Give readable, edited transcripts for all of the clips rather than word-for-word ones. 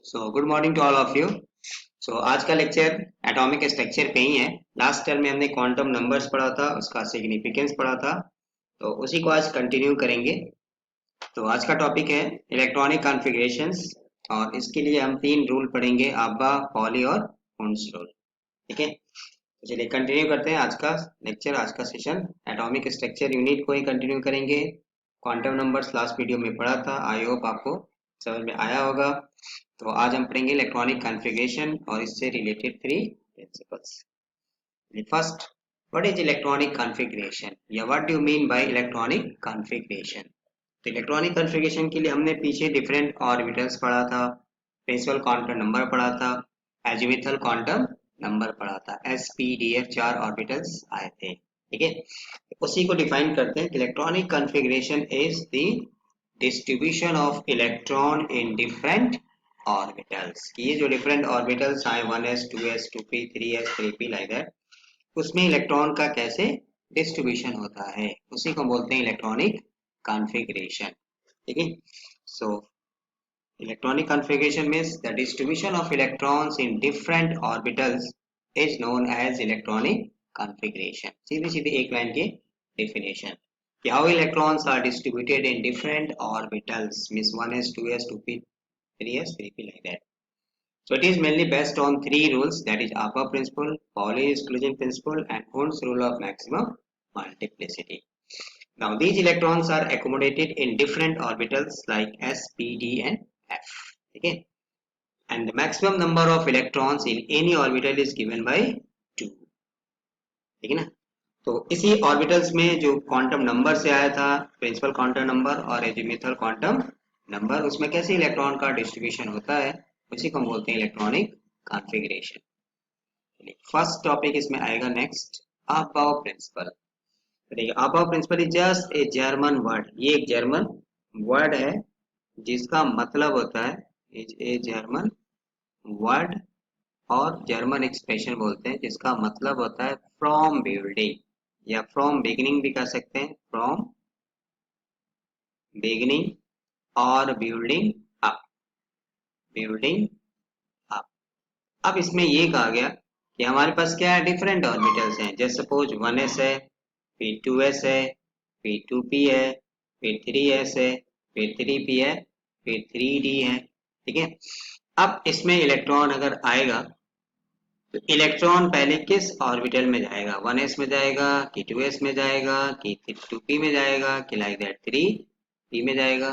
So good morning to all of you. So आज का lecture atomic structure पे ही है। लास्ट टर्म में हमने क्वांटम नंबर्स पढ़ा था, उसका सिग्निफिकेंस पढ़ा था, तो उसी को आज कंटिन्यू करेंगे। तो आज का टॉपिक है इलेक्ट्रॉनिक कॉन्फ़िगरेशंस और इसके लिए हम तीन रूल पढ़ेंगे, आब्बा, पॉली और हुंस रूल। ठीक है, तो चलिए कंटिन्यू करते हैं आज का लेक्चर, आज का सेशन। एटॉमिक स्ट्रक्चर यूनिट को ही कंटिन्यू करेंगे। क्वांटम नंबर्स लास्ट वीडियो में पढ़ा था, आई होप आपको समझ में आया होगा। तो आज हम पढ़ेंगे इलेक्ट्रॉनिक कॉन्फ़िगरेशन और इससे related three principles. First, what is electronic configuration या what do you mean by electronic configuration. तो इलेक्ट्रॉनिक कॉन्फ़िगरेशन के लिए हमने पीछे डिफरेंट ऑर्बिटल्स पढ़ा था, प्रिंसिपल क्वांटम नंबर पढ़ा था, एजीमुथल क्वांटम नंबर पढ़ा था, एसपीडीएफ, चार ऑर्बिटल्स आए थे। ठीक है, उसी को डिफाइन करते हैं कि electronic configuration is the distribution of electron in different orbitals. ये जो डिफरेंट ऑर्बिटल्स आए 1s 2s 2p 3s 3p like that, उसमें इलेक्ट्रॉन का कैसे डिस्ट्रीब्यूशन होता है, उसी को बोलते हैं इलेक्ट्रॉनिक कॉन्फ़िगरेशन। ठीक है, सो electronic configuration means the distribution of electrons in different orbitals is known as electronic configuration। सीधी सीधी एक लाइन की definition कि how electrons are distributed in different orbitals means 1s 2s 2p 3s 3p like that। So it is mainly based on three rules, that is Abba principle, Pauli exclusion principle and Hund's rule of maximum multiplicity। Now these electrons are accommodated in different orbitals like s, p, d and f। Okay, and the maximum number of electrons in any orbital is given by 2। ठीक है ना, तो इसी orbitals में जो quantum number से आया था, प्रिंसिपल क्वांटम नंबर और एजीमुथल क्वांटम नंबर, उसमें कैसे इलेक्ट्रॉन का डिस्ट्रीब्यूशन होता है, उसी को हम बोलते हैं इलेक्ट्रॉनिक कॉन्फ़िगरेशन। फर्स्ट टॉपिक इसमें आएगा नेक्स्ट, अबाव प्रिंसिपल। देखिए, Aufbau principle is just a German word, ये एक जर्मन वर्ड है जिसका मतलब होता है, इज ए जर्मन वर्ड और जर्मन एक्सप्रेशन बोलते हैं जिसका मतलब होता है फ्रॉम बिल्डिंग या फ्रॉम बिगिनिंग भी कह सकते हैं, फ्रॉम बिगिनिंग और बिल्डिंग अप, बिल्डिंग अप। अब इसमें ये कहा गया कि हमारे पास क्या है, डिफरेंट ऑर्बिटल्स हैं। जैसे सपोज 1s है, फिर 2s है, फिर 2p है, फिर 3s है, फिर 3p है, फिर 3d है। ठीक है, अब इसमें इलेक्ट्रॉन अगर आएगा तो इलेक्ट्रॉन पहले किस ऑर्बिटल में जाएगा, 1s में जाएगा कि 2s में जाएगा कि 2p में जाएगा कि लाइक दैट 3p में जाएगा।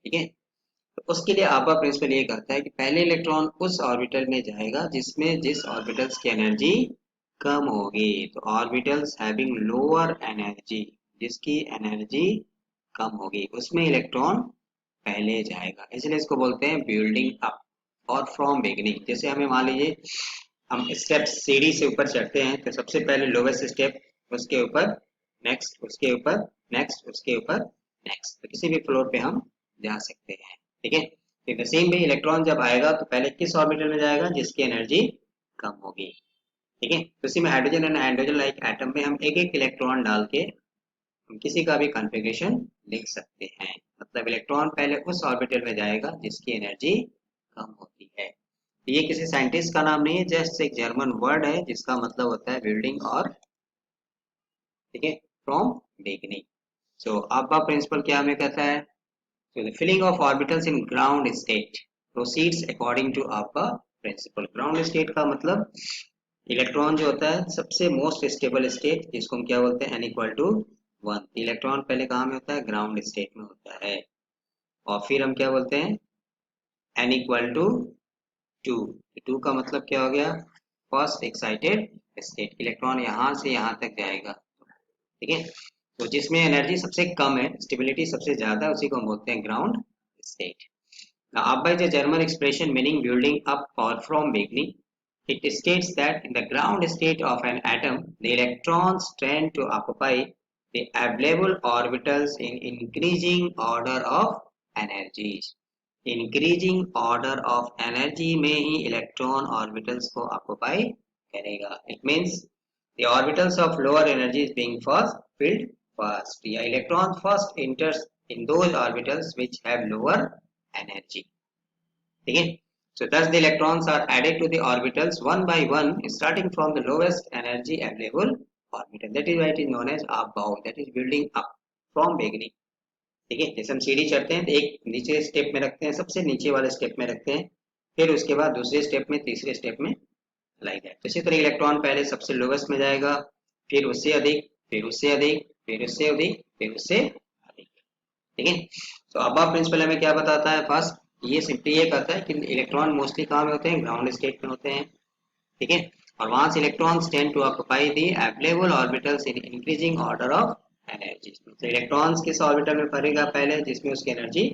ठीक है, तो उसके लिए आपका प्रिंसिपल ये कहता है कि पहले इलेक्ट्रॉन उस ऑर्बिटल में जाएगा जिसमें जिस ऑर्बिटल्स की एनर्जी कम होगी। तो ऑर्बिटल्स हैविंग लोअर एनर्जी, जिसकी एनर्जी कम होगी, उसमें इलेक्ट्रॉन पहले जाएगा, इसलिए इसको बोलते हैं बिल्डिंग अप और फ्रॉम बिगिनिंग। जैसे हमें मान लीजिए हम स्टेप सीढ़ी से ऊपर चढ़ते हैं तो सबसे पहले लोवेस्ट स्टेप, उसके ऊपर नेक्स्ट, उसके ऊपर नेक्स्ट, उसके ऊपर नेक्स्ट, तो किसी भी फ्लोर पे हम जा सकते हैं। ठीक है, तो सेम भी इलेक्ट्रॉन जब आएगा तो पहले किस ऑर्बिटल में जाएगा, जिसकी एनर्जी कम होगी। ठीक है, तो इसी में hydrogen and hydrogen like atom में हम एक एक इलेक्ट्रॉन डाल के हम किसी का भी कॉन्फ़िगरेशन लिख सकते हैं। मतलब इलेक्ट्रॉन पहले उस ऑर्बिटल में जाएगा जिसकी एनर्जी कम होती है। ये किसी साइंटिस्ट का नाम नहीं है, जस्ट एक जर्मन वर्ड है जिसका मतलब होता है बिल्डिंग और, ठीक है, फ्रॉम बिगिनिंग। सो अब्बा प्रिंसिपल क्या हमें कहता है, so the filling of orbitals in ground state proceeds according to अब्बा प्रिंसिपल। ग्राउंड स्टेट का मतलब इलेक्ट्रॉन जो होता है सबसे मोस्ट स्टेबल स्टेट, जिसको हम क्या बोलते हैं, n इक्वल टू 1। इलेक्ट्रॉन पहले कहाँ में होता है, ग्राउंड स्टेट में होता है, और फिर हम क्या बोलते हैं, n इक्वल टू 2। 2 का मतलब क्या हो गया, फर्स्ट एक्साइटेड स्टेट, इलेक्ट्रॉन यहाँ से यहाँ तक जाएगा। ठीक है, तो जिसमें एनर्जी सबसे कम है, स्टेबिलिटी सबसे ज्यादा है, उसी को हम बोलते हैं ground state. Now, up by the German expression meaning building up or from beginning, it states that in the ground state of an atom, the electrons tend to occupy the available orbitals in increasing order of energies। Increasing order of energy में ही electron orbitals को occupy करेगा। It means the orbitals of lower energy is being first filled first, या electron first enters in those orbitals which have lower energy. ठीक है, So thus the electrons are added to the orbitals one by one, starting from the lowest energy available orbital. That is why it is known as upbound. That is building up from beginning. ठीक है, जैसे हम सीढ़ी चढ़ते हैं तो एक नीचे स्टेप में रखते हैं, सबसे नीचे वाले स्टेप में रखते हैं, फिर उसके बाद दूसरे स्टेप में, तीसरे स्टेप में, लाइक दैट। तो इसी तरह इलेक्ट्रॉन पहले सबसे लोवेस्ट में जाएगा, फिर उससे अधिक, फिर उससे अधिक, फिर उससे अधिक, फिर उससे अधिक। ठीक है, तो अबव प्रिंसिपल हमें क्या बताता है? फर्स्ट ये सिंपली ये कहता है कि इलेक्ट्रॉन मोस्टली कहाँ में होते हैं? ग्राउंड स्टेट में होते हैं। ठीक है, और वहां से electrons tend to occupy the available orbitals in increasing order of energy. तो इलेक्ट्रॉन्स किस ऑर्बिटल में पड़ेगा? पहले जिसमें उसकी एनर्जी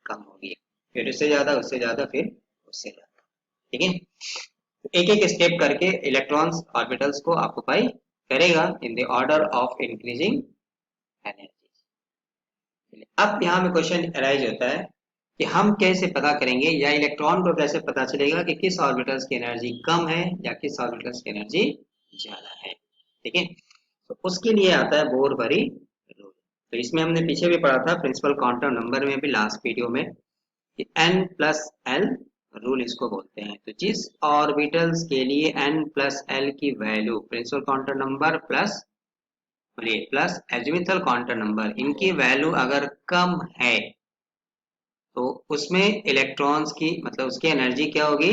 कम होगी, फिर उससे ज्यादा, उससे ज्यादा, फिर उससे ज्यादा। ठीक है, एक एक स्टेप करके इलेक्ट्रॉन्स ऑर्बिटल्स को ऑक्युपाई करेगा in the order of increasing energy. अब यहाँ में क्वेश्चन अराइज होता है कि हम कैसे पता करेंगे या इलेक्ट्रॉन को कैसे पता चलेगा कि किस ऑर्बिटल्स की एनर्जी कम है या किस ऑर्बिटल्स की एनर्जी ज्यादा है। ठीक है, तो उसके लिए आता है बोर बरी रूल। तो इसमें हमने पीछे भी पढ़ा था प्रिंसिपल क्वांटम नंबर में भी, लास्ट वीडियो में, कि n प्लस एल रूल इसको बोलते हैं। तो जिस ऑर्बिटल्स के लिए n प्लस एल की value, principal quantum number plus azimuthal quantum number, इनकी वैल्यू अगर कम है तो उसमें इलेक्ट्रॉन्स की, मतलब उसकी एनर्जी क्या होगी?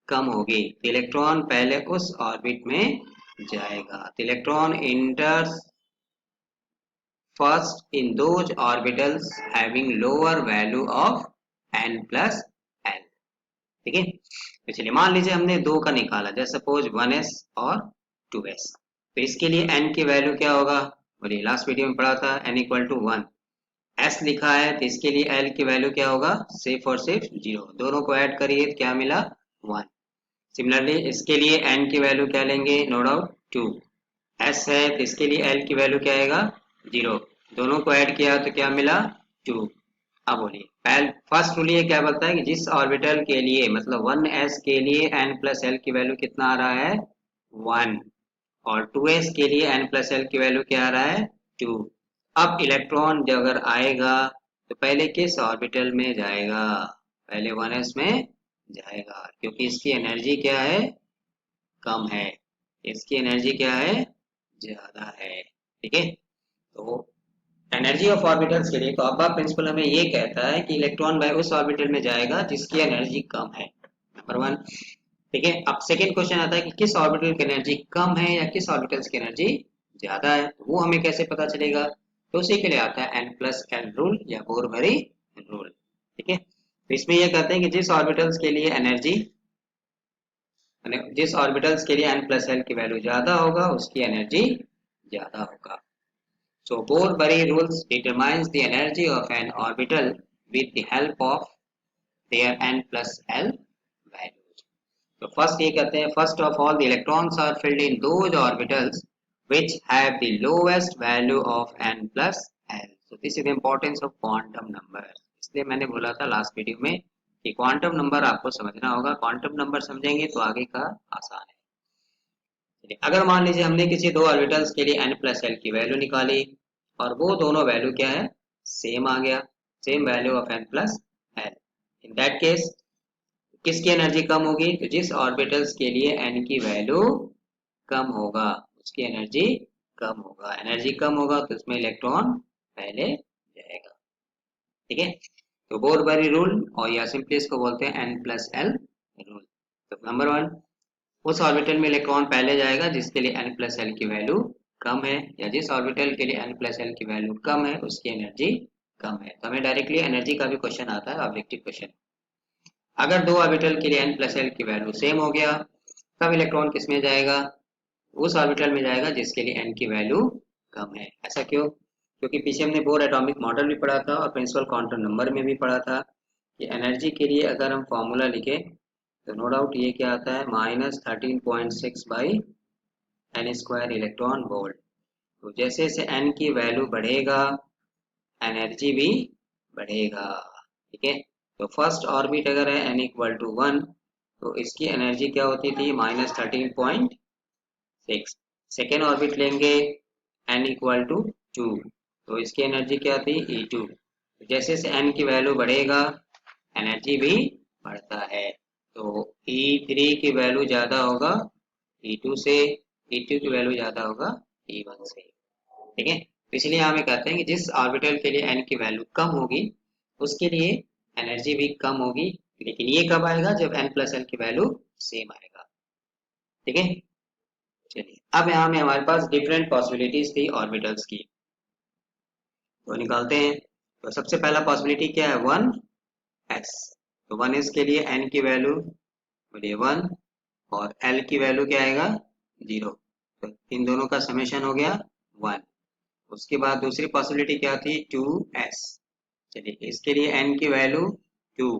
कम होगी। तो इलेक्ट्रॉन पहले उस ऑर्बिट में जाएगा। तो electron इंटर्स first in those orbitals having lower value of n plus L. ठीक है, तो चलिए मान लीजिए हमने दो का निकाला, जैसे सपोज 1s और 2s। तो इसके लिए n की वैल्यू क्या होगा? बोलिए, लास्ट वीडियो में पढ़ा था n इक्वल टू 1, s लिखा है तो इसके लिए l की वैल्यू क्या होगा? सिर्फ और सिर्फ 0। दोनों को ऐड करिए तो क्या मिला? 1। सिमिलरली इसके लिए n की वैल्यू क्या लेंगे? No doubt 2। s है तो इसके लिए l की वैल्यू क्या आएगा? 0। दोनों को ऐड किया तो क्या मिला? 2। अब बोलिए, पहले फर्स्ट रूल ये क्या बोलता है कि जिस ऑर्बिटल के लिए, मतलब 1s के लिए n प्लस एल की वैल्यू कितना आ रहा है? 1। और 2s के लिए n प्लस एल की वैल्यू क्या आ रहा है? 2। अब इलेक्ट्रॉन जब अगर आएगा तो पहले किस ऑर्बिटल में जाएगा? पहले 1s में जाएगा, क्योंकि इसकी एनर्जी क्या है? कम है। इसकी एनर्जी क्या है? ज्यादा है। ठीक है, तो एनर्जी ऑफ ऑर्बिटल्स के लिए तो अब्बा प्रिंसिपल हमें ये कहता है कि इलेक्ट्रॉन वह उस ऑर्बिटल में जाएगा जिसकी एनर्जी कम है, नंबर 1। ठीक है, अब सेकेंड क्वेश्चन आता है कि किस ऑर्बिटल की एनर्जी कम है या किस ऑर्बिटल्स की एनर्जी ज्यादा है, तो वो हमें कैसे पता चलेगा? तो उसी के लिए आता है n प्लस एल रूल या बोर बरी रूल। ठीक है, तो इसमें यह कहते हैं कि जिस ऑर्बिटल्स के लिए एनर्जी, जिस ऑर्बिटल्स के लिए n प्लस एल की वैल्यू ज्यादा होगा उसकी एनर्जी ज्यादा होगा। So Bohr-Bury rules determines the energy of an orbital with the help of their n plus l values. तो फर्स्ट ये कहते हैं, first of all the electrons are filled in those orbitals which have the lowest value of n plus l. So this is the importance of quantum numbers. इसलिए मैंने बोला था last video में कि क्वांटम नंबर आपको समझना होगा, quantum number समझेंगे तो आगे का आसान है। अगर मान लीजिए हमने किसी दो ऑर्बिटल्स के लिए n प्लस एल की वैल्यू निकाली और वो दोनों वैल्यू क्या है? सेम आ गया, same value of n plus L. In that case किसकी एनर्जी कम होगी? तो जिस ऑर्बिटल्स के लिए n की वैल्यू कम होगा उसकी एनर्जी कम होगा। एनर्जी कम होगा तो उसमें इलेक्ट्रॉन पहले जाएगा। ठीक है, तो बोर बरी रूल, और या सिंपली इसको बोलते हैं n प्लस एल रूल। तो नंबर 1, उस ऑर्बिटल में इलेक्ट्रॉन पहले जाएगा जिसके लिए n प्लस एल की वैल्यू कम है, या जिस ऑर्बिटल के लिए n प्लस एल की वैल्यू कम है उसकी एनर्जी कम है। तो हमें डायरेक्टली एनर्जी का भी क्वेश्चन आता है, ऑब्जेक्टिव क्वेश्चन। अगर दो ऑर्बिटल के लिए n प्लस एल की वैल्यू सेम हो गया, तब इलेक्ट्रॉन किस में जाएगा? उस ऑर्बिटल में जाएगा जिसके लिए n की वैल्यू कम है। ऐसा क्यों? क्योंकि पीछे हमने बोर एटॉमिक मॉडल भी पढ़ा था और प्रिंसिपल क्वांटम नंबर में भी पढ़ा था कि एनर्जी के लिए अगर हम फॉर्मूला लिखे तो नो डाउट ये क्या आता है? -13.6 by n square electron volt. तो जैसे जैसे n की वैल्यू बढ़ेगा एनर्जी भी बढ़ेगा। ठीक है, तो फर्स्ट ऑर्बिट अगर है n इक्वल टू 1 तो इसकी एनर्जी क्या होती थी? -13.6। सेकेंड ऑर्बिट लेंगे n इक्वल टू 2 तो इसकी एनर्जी क्या थी? E2। जैसे जैसे n की वैल्यू बढ़ेगा एनर्जी भी बढ़ता है। तो E3 की वैल्यू ज्यादा होगा E2 से, E2 की वैल्यू ज्यादा होगा E1 से। ठीक है, तो इसलिए हमें कहते हैं कि जिस ऑर्बिटल के लिए n की वैल्यू कम होगी उसके लिए एनर्जी भी कम होगी, लेकिन ये कब आएगा जब n प्लस एल की वैल्यू सेम आएगा। ठीक है, चलिए अब यहाँ में हमारे पास डिफरेंट पॉसिबिलिटीज थी ऑर्बिटल्स की, तो निकालते हैं। तो सबसे पहला पॉसिबिलिटी क्या है, 1s। तो 1s के लिए n की वैल्यू बोलिए 1 और l की वैल्यू क्या आएगा 0। तो इन दोनों का समेशन हो गया 1। उसके बाद दूसरी पॉसिबिलिटी क्या थी, 2s। चलिए इसके लिए n की वैल्यू 2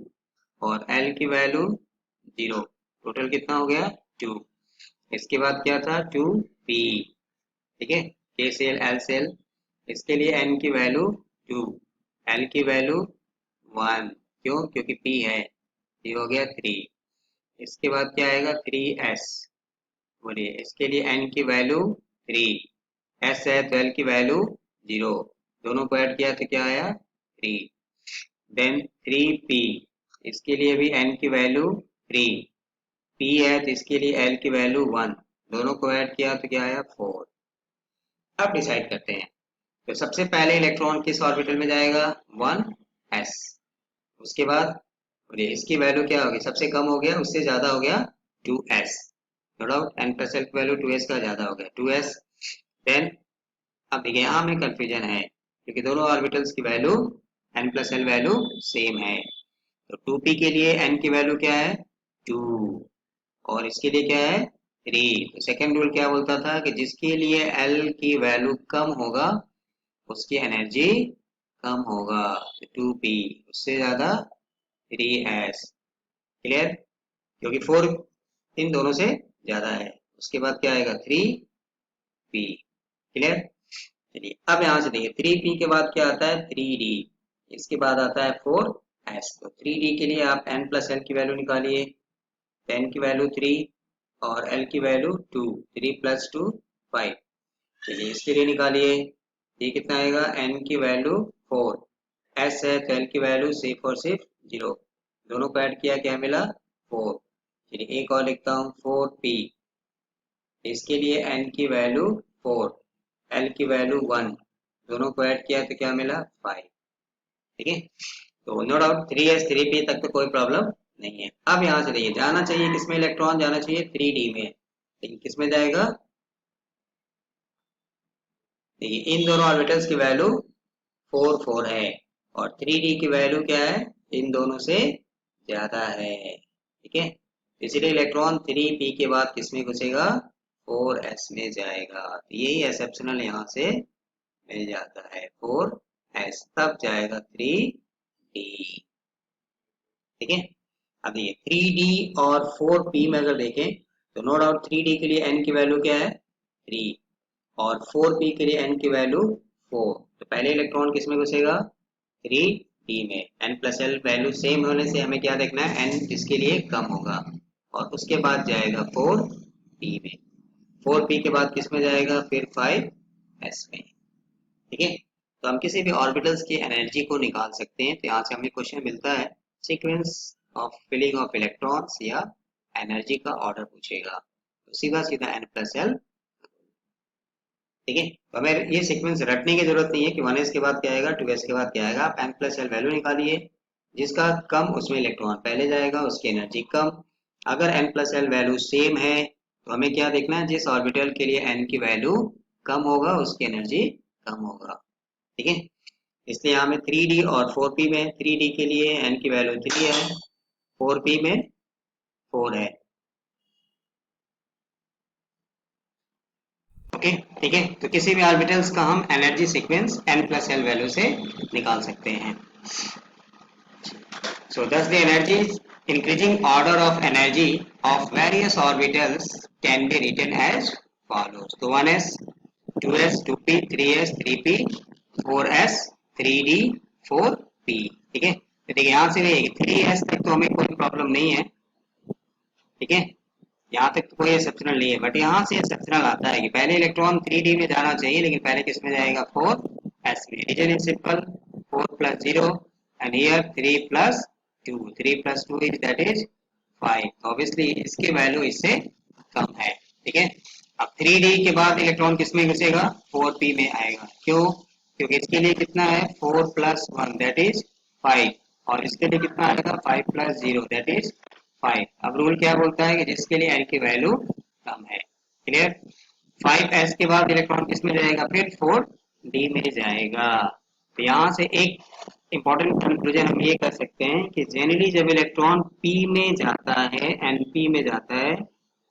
और l की वैल्यू 0, टोटल कितना हो गया 2। इसके बाद क्या था 2p। ठीक है, k सेल l सेल, इसके लिए n की वैल्यू 2, l की वैल्यू 1, क्यों, क्योंकि p है, ये हो गया 3। इसके बाद क्या आएगा 3s। बोलिए इसके लिए n की वैल्यू 3, s है तो l की वैल्यू 0, दोनों को ऐड किया तो क्या आया 3। देन 3p, इसके लिए भी n की वैल्यू 3, p है तो इसके लिए l की वैल्यू 1, दोनों को ऐड किया तो क्या आया 4। अब डिसाइड करते हैं। तो सबसे पहले इलेक्ट्रॉन किस ऑर्बिटल में जाएगा 1s। उसके बाद बोलिए इसकी वैल्यू क्या होगी, सबसे कम हो गया उससे ज्यादा हो गया 2s, no doubt n plus l की वैल्यू 2s का ज्यादा हो गया 2s। देन अब देखिए यहाँ में कंफ्यूजन है क्योंकि दोनों ऑर्बिटल्स की value n plus L value same है। तो 2p के लिए n की वैल्यू क्या है 2 और इसके लिए क्या है 3। तो सेकेंड रूल क्या बोलता था कि जिसके लिए l की वैल्यू कम होगा उसकी एनर्जी कम होगा, तो 2p उससे ज्यादा 3s। क्लियर, क्योंकि 4 इन दोनों से ज्यादा है। उसके बाद क्या आएगा 3p। क्लियर, चलिए अब यहाँ से देखिए 3p के बाद क्या आता है 3d, इसके बाद आता है 4s। तो 3d के लिए आप n प्लस एल की वैल्यू निकालिए, 10 की वैल्यू 3 और l की वैल्यू 2, 3 प्लस 2 5। चलिए इसके लिए निकालिए, ये कितना आएगा n की वैल्यू 4, s है तो l की वैल्यू सिर्फ और सिर्फ 0, दोनों को ऐड किया क्या मिला 4। चलिए एक और लिखता हूँ 4p, इसके लिए n की वैल्यू 4, l की वैल्यू 1, दोनों को ऐड किया तो क्या मिला 5। ठीक है, तो नो डाउट 3s 3p तक तो कोई प्रॉब्लम नहीं है। अब यहाँ से देखिए जाना चाहिए किसमें, इलेक्ट्रॉन जाना चाहिए 3d में, लेकिन किसमें जाएगा, देखिए इन दोनों ऑर्बिटल्स की वैल्यू 4 4 है और 3d की वैल्यू क्या है इन दोनों से ज्यादा है। ठीक है, इसलिए इलेक्ट्रॉन 3p के बाद किसमें घुसेगा 4s में जाएगा। तो यही एक्सेप्शनल यहाँ से मिल जाता है 4s, तब जाएगा 3d। ठीक है, अब ये 3d और 4p में अगर देखें तो नो डाउट 3d के लिए n की वैल्यू क्या है 3 और 4p के लिए n की वैल्यू 4। तो पहले इलेक्ट्रॉन किसमें घुसेगा 3d में, n plus L value same होने से हमें क्या देखना है n किसके लिए कम होगा, और उसके बाद जाएगा 4p में, 4p के बाद किसमें जाएगा फिर 5s में। ठीक है, तो हम किसी भी ऑर्बिटल्स की एनर्जी को निकाल सकते हैं। तो यहाँ से हमें क्वेश्चन मिलता है sequence of filling of electrons या एनर्जी का ऑर्डर पूछेगा, तो सीधा सीधा n प्लस एल। ठीक है, तो हमें ये सीक्वेंस रटने की जरूरत नहीं है कि 1s के बाद क्या आएगा 2s के बाद क्या आएगा। आप n प्लस एल वैल्यू निकालिए, जिसका कम उसमें इलेक्ट्रॉन पहले जाएगा उसकी एनर्जी कम। अगर n plus L value same है तो हमें क्या देखना है, जिस ऑर्बिटल के लिए n की वैल्यू कम होगा उसकी एनर्जी कम होगा। ठीक है, इसलिए यहाँ में 3d और 4p में 3d के लिए n की वैल्यू 3 है, 4p में 4 है। ओके, ठीक है, तो किसी भी ऑर्बिटल्स का हम energy sequence n plus L value से निकाल सकते हैं। So thus the energy increasing order of energy of various orbitals can be written as follows. So 1s, 2s, 2p, 3s, 3p, 4s, 3d, 4p। ठीक है, तो देखिए यहाँ से देखिए 3s तक तो हमें कोई प्रॉब्लम नहीं है। ठीक है, यहाँ तक तो कोई एक्सेप्शनल नहीं है, बट यहाँ से एक्सेप्शनल आता है कि पहले इलेक्ट्रॉन 3d में जाना चाहिए लेकिन पहले किस में जाएगा 4s में। Reason is simple, 4 plus 0 and here 3 plus 2, 3 plus 2 is that is 5, तो ऑब्वियसली इसकी वैल्यू इससे कम है। ठीक है, अब 3d के बाद इलेक्ट्रॉन किस में घुसेगा, 4p में आएगा। क्यों, क्योंकि इसके लिए कितना है 4 + 1 दैट इज 5, और इसके लिए कितना आएगा 5 + 0 दैट इज 5। अब रूल क्या बोलता है कि जिसके लिए n की वैल्यू कम है। क्लियर, 5s के बाद इलेक्ट्रॉन किस में जाएगा, फिर 4d में जाएगा। तो यहाँ से एक इंपॉर्टेंट कंक्लूजन हम ये कर सकते हैं कि जनरली जब इलेक्ट्रॉन p में जाता है, np में जाता है,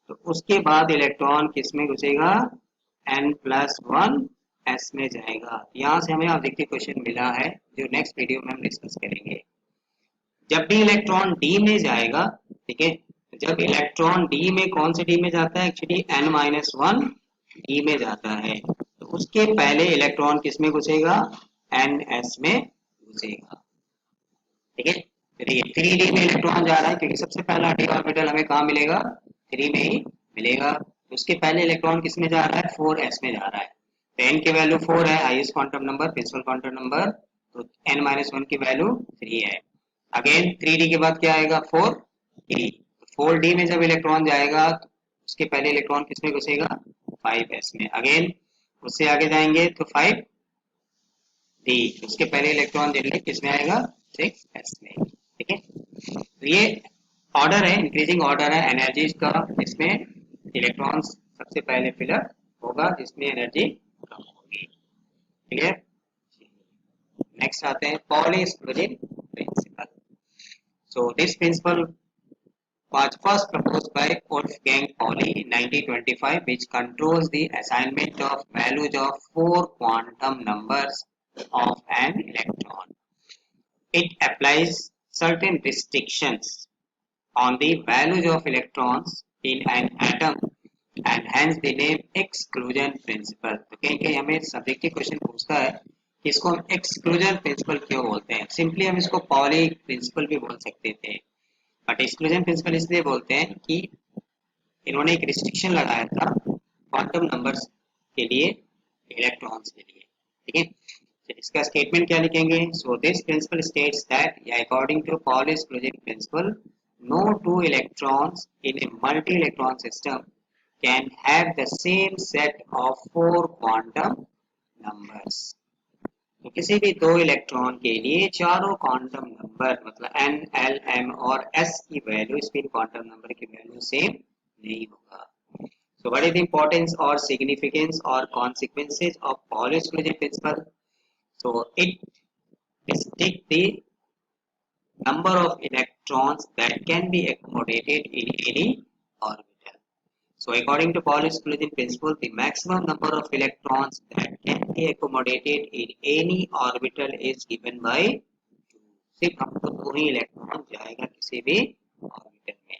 तो उसके बाद इलेक्ट्रॉन किस में घुसेगा, n+1 s में जाएगा। यहाँ से हमें ऑब्जेक्टिव क्वेश्चन मिला है जो नेक्स्ट वीडियो में हम डिस्कस करेंगे। जब भी इलेक्ट्रॉन d में जाएगा, ठीक है, जब इलेक्ट्रॉन d में कौन से d में जाता है, एक्चुअली n-1 d में जाता है, तो उसके पहले इलेक्ट्रॉन किस में घुसेगा, ns में घुसेगा। ठीक है, चलिए 3d में इलेक्ट्रॉन जा रहा है क्योंकि सबसे पहला d ऑर्बिटल हमें कहाँ मिलेगा, 3 में ही मिलेगा। उसके पहले इलेक्ट्रॉन किस में जा रहा है, 4s में जा रहा है। तो n की वैल्यू 4 है, highest quantum number, principal quantum number, तो n-1 की वैल्यू 3 है। अगेन 3d के बाद क्या आएगा, 4d। 4d में जब इलेक्ट्रॉन जाएगा तो उसके पहले इलेक्ट्रॉन किस में घुसेगा, 5s में। अगेन उससे आगे जाएंगे तो 5d, उसके पहले इलेक्ट्रॉन जनरली किस में आएगा, 6s में। ठीक है, तो ये ऑर्डर है, इंक्रीजिंग ऑर्डर है एनर्जी का, जिसमें इलेक्ट्रॉन्स सबसे पहले फिलर होगा जिसमें एनर्जी कम होगी। ठीक है, नेक्स्ट आते हैं Pauli exclusive principle. So this principle was first proposed by Wolfgang Pauli in 1925, which controls the assignment of values of 4 quantum numbers of an electron. It applies certain restrictions on the values of electrons in an atom and hence the name exclusion principle. तो कहीं कहीं हमें subjective question पूछता है कि इसको हम exclusion principle क्यों बोलते हैं। सिंपली हम इसको पॉली प्रिंसिपल भी बोल सकते थे, बट एक्सक्लूजन प्रिंसिपल इसलिए बोलते हैं कि इन्होंने एक रिस्ट्रिक्शन लगाया था क्वांटम नंबर्स के लिए, इलेक्ट्रॉन्स के लिए। ठीक है, तो इसका स्टेटमेंट क्या लिखेंगे, so this principle states that according to Pauli exclusion principle no two electrons in a multi-electron system can have the same set of 4 quantum numbers. तो किसी भी दो इलेक्ट्रॉन के लिए चारों क्वांटम नंबर मतलब n, l, m और s की वैल्यू, स्पिन क्वांटम नंबर की वैल्यू सेम नहीं होगा। So what is the importance or significance or consequences of Pauli exclusion principle? So it restricts the number of electrons that can be accommodated in any orbital. So according to Pauli exclusion principle, the maximum number of electrons that can be accommodated in any orbital is given by 2. सिर्फ हमको 2 ही electron जाएगा किसी भी orbital में।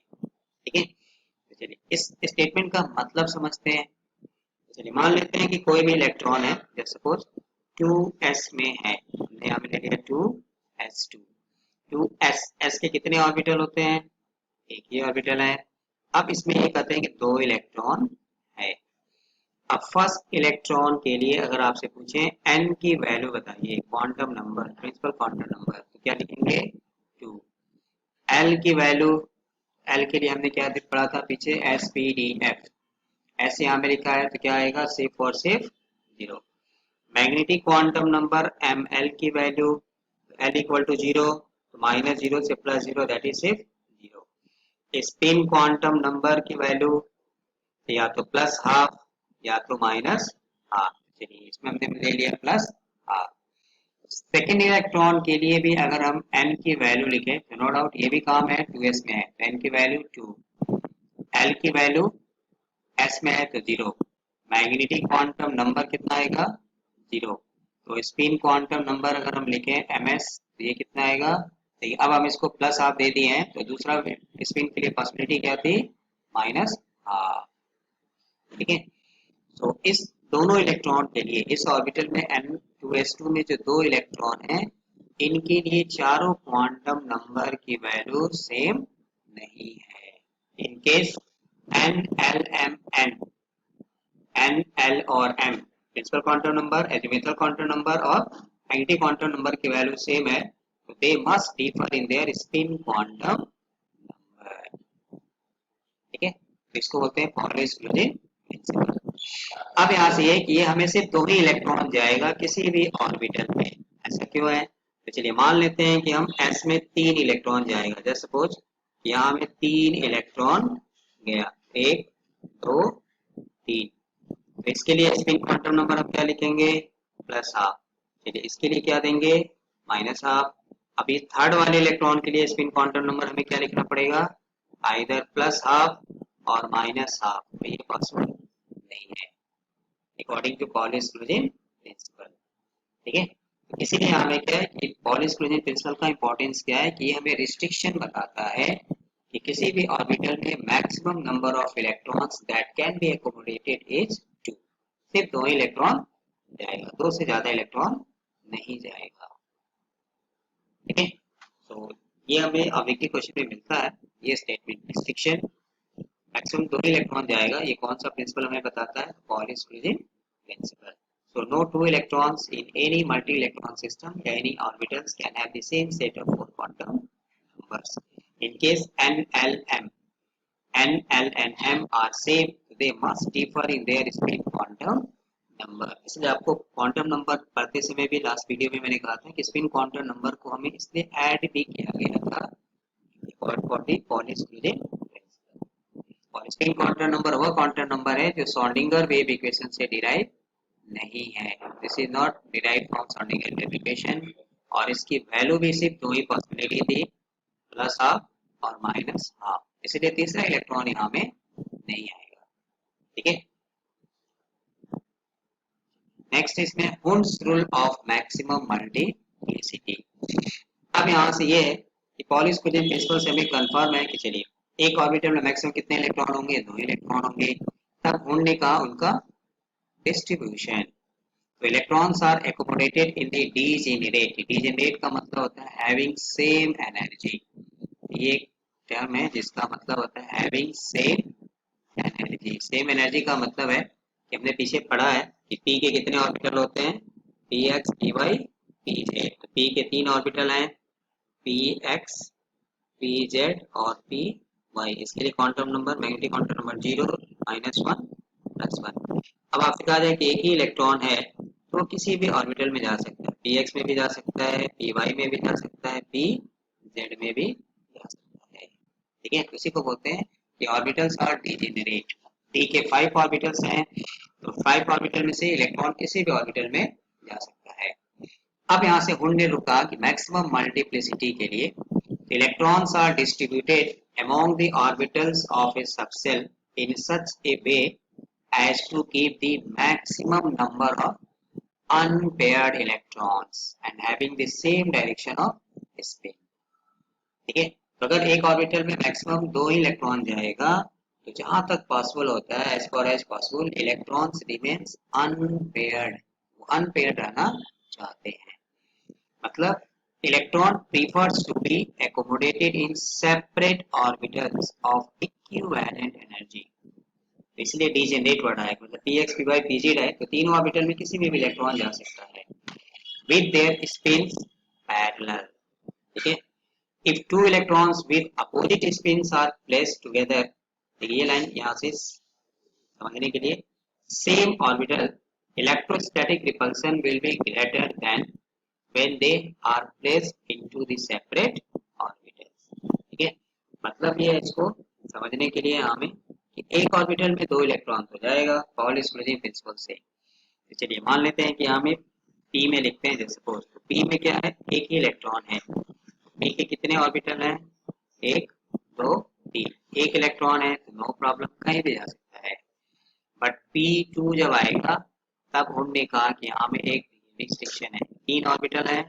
ठीक है, तो चलिए इस स्टेटमेंट का मतलब समझते हैं। तो चलिए मान लेते हैं कि कोई भी इलेक्ट्रॉन है, जैसे सपोज 2s में है, हमने यहाँ पे ले लिया 2s2। 2s के कितने ऑर्बिटल होते हैं, एक ही ऑर्बिटल है। अब इसमें ये कहते हैं कि 2 इलेक्ट्रॉन है। अब फर्स्ट इलेक्ट्रॉन के लिए अगर आपसे पूछें n की वैल्यू बताइए, quantum number, principal quantum number, तो क्या लिखेंगे 2। l की वैल्यू, l के लिए हमने क्या पढ़ा था पीछे, SPDF, s यहाँ में लिखा है तो क्या आएगा, सिर्फ और सिर्फ 0। मैग्नेटिक क्वांटम नंबर ml की वैल्यू, l इक्वल टू 0, तो -0 से +0 दैट इज सिर्फ 0। स्पिन क्वांटम नंबर की वैल्यू या तो +½ या तो -½। चलिए इसमें हमने ले लिया +½। सेकेंड इलेक्ट्रॉन के लिए भी अगर हम n की वैल्यू लिखें तो नो डाउट ये भी काम है, 2s में है तो n की वैल्यू 2, l की वैल्यू s में है तो 0। मैग्नेटिक क्वांटम नंबर कितना आएगा 0। तो स्पिन क्वांटम नंबर अगर हम लिखें ms तो ये कितना आएगा, देखिए अब हम इसको +½ दे दिए हैं तो दूसरा स्पिन के लिए पॉसिबिलिटी क्या थी, -½ ठीक है। तो इस दोनों इलेक्ट्रॉन के लिए इस ऑर्बिटल में n2s2 में जो 2 इलेक्ट्रॉन हैं, इनके लिए चारों क्वांटम नंबर की वैल्यू सेम नहीं है। In case n, l, m, n, l और m principal quantum number, azimuthal quantum number और मैग्नेटिक क्वांटम नंबर की वैल्यू सेम है, तो they must differ in their spin quantum number. तो इसको बोलते हैं पॉली एक्सक्लूसिव प्रिंसिपल। अब यहाँ से ये कि ये हमें सिर्फ 2 ही इलेक्ट्रॉन जाएगा किसी भी ऑर्बिटल में। ऐसा क्यों है? तो चलिए मान लेते हैं कि हम s में 3 इलेक्ट्रॉन जाएगा। जैसे सपोज यहाँ में 3 इलेक्ट्रॉन गया, 1 2 3। तो इसके लिए स्पिन क्वांटम नंबर हम क्या लिखेंगे? Plus half. चलिए इसके लिए क्या देंगे? Minus half. अभी थर्ड वाले इलेक्ट्रॉन के लिए स्पिन क्वांटम नंबर हमें क्या लिखना पड़ेगा? आइदर प्लस हाफ और माइनस हाफ। तो ये पॉसिबल नहीं है according to Pauli exclusive principle. ठीक है, तो इसीलिए हमें क्या है कि पॉली एक्सक्लूसिव प्रिंसिपल का इंपॉर्टेंस क्या है कि ये हमें रिस्ट्रिक्शन बताता है कि किसी भी ऑर्बिटल में maximum number of electrons that can be accommodated is 2। सिर्फ 2 ही इलेक्ट्रॉन जाएगा, 2 से ज्यादा इलेक्ट्रॉन नहीं जाएगा। ठीक है, तो ये हमें ऑब्जेक्टिव क्वेश्चन में मिलता है ये स्टेटमेंट। रिस्ट्रिक्शन मैक्सिमम 2 ही इलेक्ट्रॉन जाएगा, ये कौन सा प्रिंसिपल हमें बताता है? Pauli exclusive principle. So no two electrons in any multi-electron system, any orbitals can have the same set of 4 quantum numbers. In case n, l, and m are same, they must differ in their spin quantum number. इसलिए आपको quantum number पढ़ते समय भी last video में मैंने कहा था कि स्पिन क्वांटम नंबर को हमें इसलिए ऐड भी किया गया था for the Pauli exclusive principle. Spin quantum number वह क्वांटम नंबर है जो श्रोडिंगर वेव इक्वेशन से डिराइव नहीं है। This is not derive from Schrodinger wave equation, और इसकी वैल्यू भी सिर्फ 2 ही पॉसिबिलिटी थी, प्लस हाफ और माइनस हाफ। इसलिए तीसरा इलेक्ट्रॉन यहाँ में नहीं आएगा। ठीक है, नेक्स्ट इसमें Hund's rule of maximum multiplicity. अब यहाँ से ये कि पॉली एक्सक्लूसिव प्रिंसिपल से हमें कंफर्म है कि चलिए एक ऑर्बिटल में मैक्सिमम कितने इलेक्ट्रॉन होंगे? 2 इलेक्ट्रॉन होंगे। तब हुंड ने कहा उनका डिस्ट्रीब्यूशन। तो electrons are accommodated in the degenerate. Degenerate का मतलब होता है हैविंग सेम एनर्जी। ये टर्म है जिसका मतलब होता है having same energy. Same energy का मतलब है कि हमने पीछे पढ़ा है कि p के कितने ऑर्बिटल होते हैं? px, py, pz। तो p के 3 ऑर्बिटल हैं, px, pz और py। इसके लिए quantum number, magnetic quantum number 0, -1, +1। अब आपसे कहा जाए कि एक ही इलेक्ट्रॉन है तो किसी भी ऑर्बिटल में जा सकता है, px में भी जा सकता है, py में भी जा सकता है, pz में भी जा सकता है। ठीक है, तो इसी को बोलते हैं कि ऑर्बिटल्स आर डीजेनरेट। p के 5 ऑर्बिटल्स हैं, तो 5 ऑर्बिटल में से इलेक्ट्रॉन किसी भी ऑर्बिटल में जा सकता है। अब यहाँ से हुंड ने रुका कि मैक्सिमम मल्टीप्लिसिटी के लिए electrons are distributed among the orbitals of a subcell in such a way as to keep the maximum number of unpaired electrons and having the same direction of spin। ठीक है, तो अगर एक orbital में maximum 2 ही electron जाएगा तो जहां तक पॉसिबल होता है, as far as possible, electrons remains unpaired. वो अनपेयर्ड रहना चाहते हैं, मतलब electron prefers to be accommodated in separate orbitals of equivalent energy। इसलिए डीजेनरेट वर्ड आएगा, मतलब px, py, pz है तो तीनों ऑर्बिटल में किसी में भी इलेक्ट्रॉन जा सकता है with their spins parallel। ठीक है, if two electrons with opposite spins are placed together, ये लाइन यहाँ से समझने के लिए, same orbital electrostatic repulsion will be greater than when they are placed into the separate orbitals। ठीक है, मतलब ये है इसको समझने के लिए हमें कि एक ऑर्बिटल में 2 इलेक्ट्रॉन तो जाएगा पॉली एक्सक्लूसिव प्रिंसिपल से। तो चलिए मान लेते हैं कि हमें p में लिखते हैं। जैसे सपोज तो p में क्या है? एक ही इलेक्ट्रॉन है। p के कितने ऑर्बिटल हैं? 1 2 3। एक इलेक्ट्रॉन है तो नो प्रॉब्लम, कहीं भी जा सकता है। बट p2 जब आएगा तब हमने कहा कि यहाँ में एक रिस्ट्रिक्शन है, 3 ऑर्बिटल है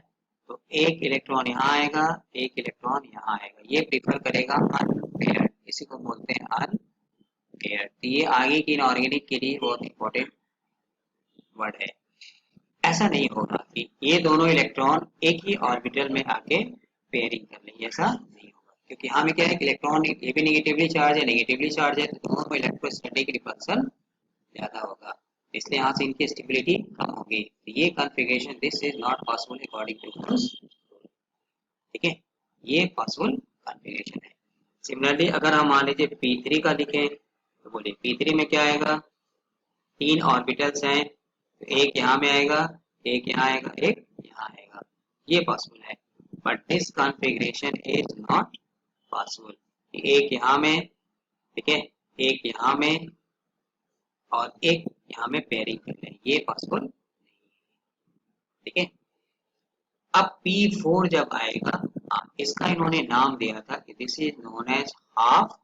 तो एक इलेक्ट्रॉन यहाँ आएगा, एक इलेक्ट्रॉन यहाँ आएगा, ये प्रीफर करेगा अनपेयर्ड। इसी को बोलते हैं अनपेयर्ड। तो ये आगे की इनऑर्गेनिक के लिए बहुत इंपॉर्टेंट वर्ड है। ऐसा नहीं होगा कि ये दोनों इलेक्ट्रॉन एक ही ऑर्बिटल में आके पेयरिंग कर लेंगे, ऐसा नहीं होगा, क्योंकि यहाँ में क्या है कि इलेक्ट्रॉन ये भी नेगेटिवली चार्ज है, नेगेटिवली चार्ज है, तो दोनों में इलेक्ट्रोस्टैटिक रिपल्सन ज्यादा होगा, इसलिए यहाँ से इनकी स्टेबिलिटी कम होगी। तो ये configuration this is not possible according to Hund's. ठीक है, ये पॉसिबल कॉन्फ़िगरेशन है। सिमिलरली अगर हम मान लीजिए P3 का लिखें तो बोलिए P3 में क्या आएगा, 3 ऑर्बिटल्स हैं, तो एक यहाँ में आएगा, एक यहाँ आएगा, एक यहाँ आएगा, ये पॉसिबल है। But this configuration is not possible. एक यहाँ में, ठीक है, एक यहाँ में और एक यहाँ में पेयरिंग कर रहे हैं, ये पॉसिबल नहीं है, ठीक है। अब P4 जब आएगा, इसका इन्होंने नाम दिया था कि this is known as half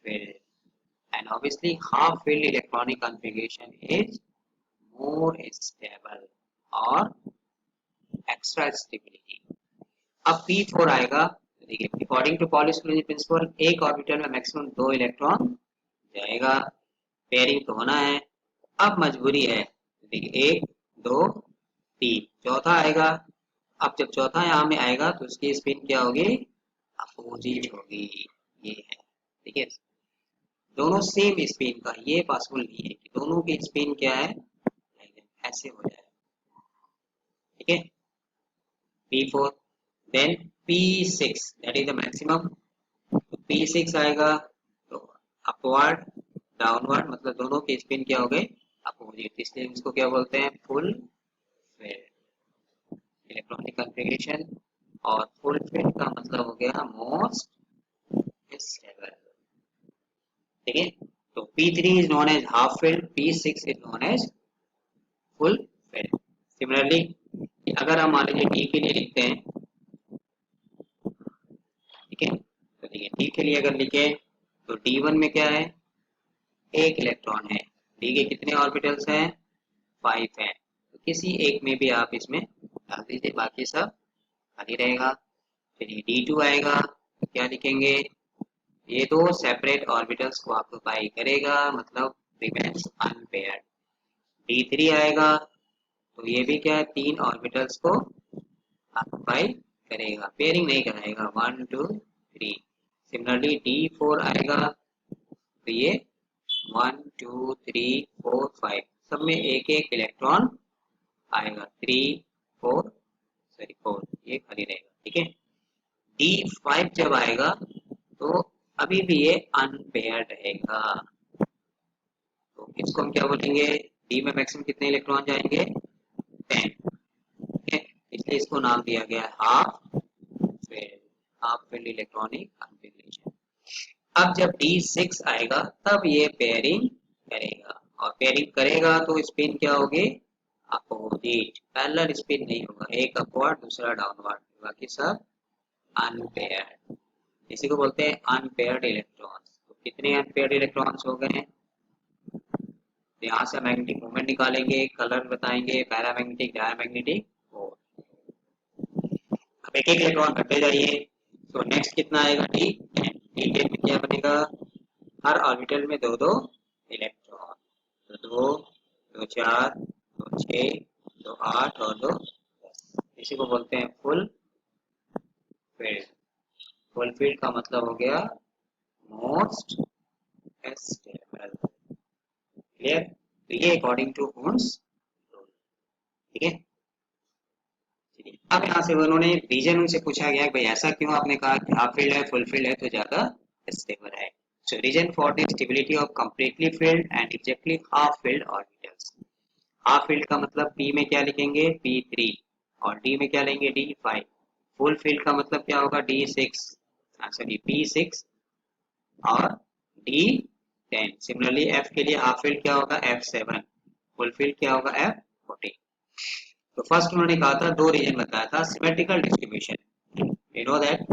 filled, and obviously half filled electronic configuration is more stable or extra stability। अब P4 आएगा, देखिए अकॉर्डिंग टू पॉलिश प्रिंसिपल एक ऑर्बिटल में मैक्सिमम 2 इलेक्ट्रॉन जाएगा, पेयरिंग तो होना है। अब मजबूरी है, देखिए 1 2 3, चौथा आएगा। अब जब चौथा यहाँ में आएगा तो उसकी स्पिन क्या होगी, अपोजिट होगी, ये है, ठीक है। दोनों सेम स्पिन का, ये पॉसिबल नहीं है कि दोनों की स्पिन क्या है, ऐसे हो जाए, ठीक है। P4 then P6 that is the maximum, तो P6 आएगा तो अपवर्ड डाउनवर्ड, मतलब दोनों के स्पिन क्या हो गए, अपोजिट, इसलिए इसको क्या बोलते हैं, फुल फिल्ड इलेक्ट्रॉनिक कॉन्फ़िगरेशन। और फुल फिल्ड का मतलब हो गया मोस्ट स्टेबल, ठीक है। तो P3 is known as half filled, P6 is known as full filled। Similarly अगर हम मान लीजिए D के लिए लिखते हैं, ठीक है, तो देखिए D के लिए अगर लिखे तो D1 में क्या है, एक इलेक्ट्रॉन है, D के कितने ऑर्बिटल्स हैं, 5 हैं, तो किसी एक में भी आप इसमें डाल दीजिए, बाकी सब खाली रहेगा। चलिए D2 आएगा तो क्या लिखेंगे, ये दो सेपरेट ऑर्बिटल्स को ऑक्युपाई करेगा, मतलब रिमेन्स अनपेयर्ड। D3 आएगा तो ये भी क्या है, 3 ऑर्बिटल्स को ऑक्युपाई करेगा, पेयरिंग नहीं कराएगा, 1 2 3। सिमिलरली D4 आएगा तो ये 1 2 3 4 5 सब में एक एक इलेक्ट्रॉन आएगा, 3 4 ये खाली रहेगा, ठीक है। D5 जब आएगा तो अभी भी ये अनपेयर्ड रहेगा, तो इसको हम क्या बोलेंगे, डी में मैक्सिमम कितने इलेक्ट्रॉन जाएंगे, 10, ठीक है, इसलिए इसको नाम दिया गया half field, half field electronic configuration. अब जब D6 आएगा तब ये पेयरिंग करेगा, और पेयरिंग करेगा तो स्पिन क्या होगी, अपोजिट, पैरेलल स्पिन नहीं होगा, एक अपवर्ड दूसरा डाउनवर्ड, बाकी सब अनपेयर्ड, इसी को बोलते हैं अनपेयर्ड इलेक्ट्रॉन्स। तो कितने अनपेयर्ड इलेक्ट्रॉन्स हो गए हैं, तो यहाँ से मैग्नेटिक मोमेंट निकालेंगे, कलर बताएंगे, पैरामैग्नेटिक, डायमैग्नेटिक, और अब एक एक इलेक्ट्रॉन घटते जाइए, तो नेक्स्ट कितना आएगा, डी डी के में क्या बनेगा, हर ऑर्बिटल में दो दो इलेक्ट्रॉन, तो 2 2 4 2 6 2 8 और 2 10, इसी को बोलते हैं फुल फील्ड। फुल फील्ड का मतलब हो गया मोस्ट स्टेबल, क्लियर। तो ये अकॉर्डिंग टू हुन्स रूल, ठीक है। चलिए अब यहाँ से उन्होंने रीजन उनसे पूछा गया कि भाई ऐसा क्यों आपने कहा कि हाफ फील्ड है, फुल फील्ड है तो ज्यादा स्टेबल है। So reason for the stability of completely filled and exactly half filled orbitals. Half filled का मतलब P में क्या लिखेंगे, P3, और D में क्या लेंगे, D5। फुल फील्ड का मतलब क्या होगा, D6, सॉरी P6 और D10। सिमिलरली F के लिए हाफ फील्ड क्या होगा, F7, फुल फील्ड क्या होगा, F14। तो फर्स्ट उन्होंने कहा था, दो रीजन बताया था, symmetrical distribution, you know that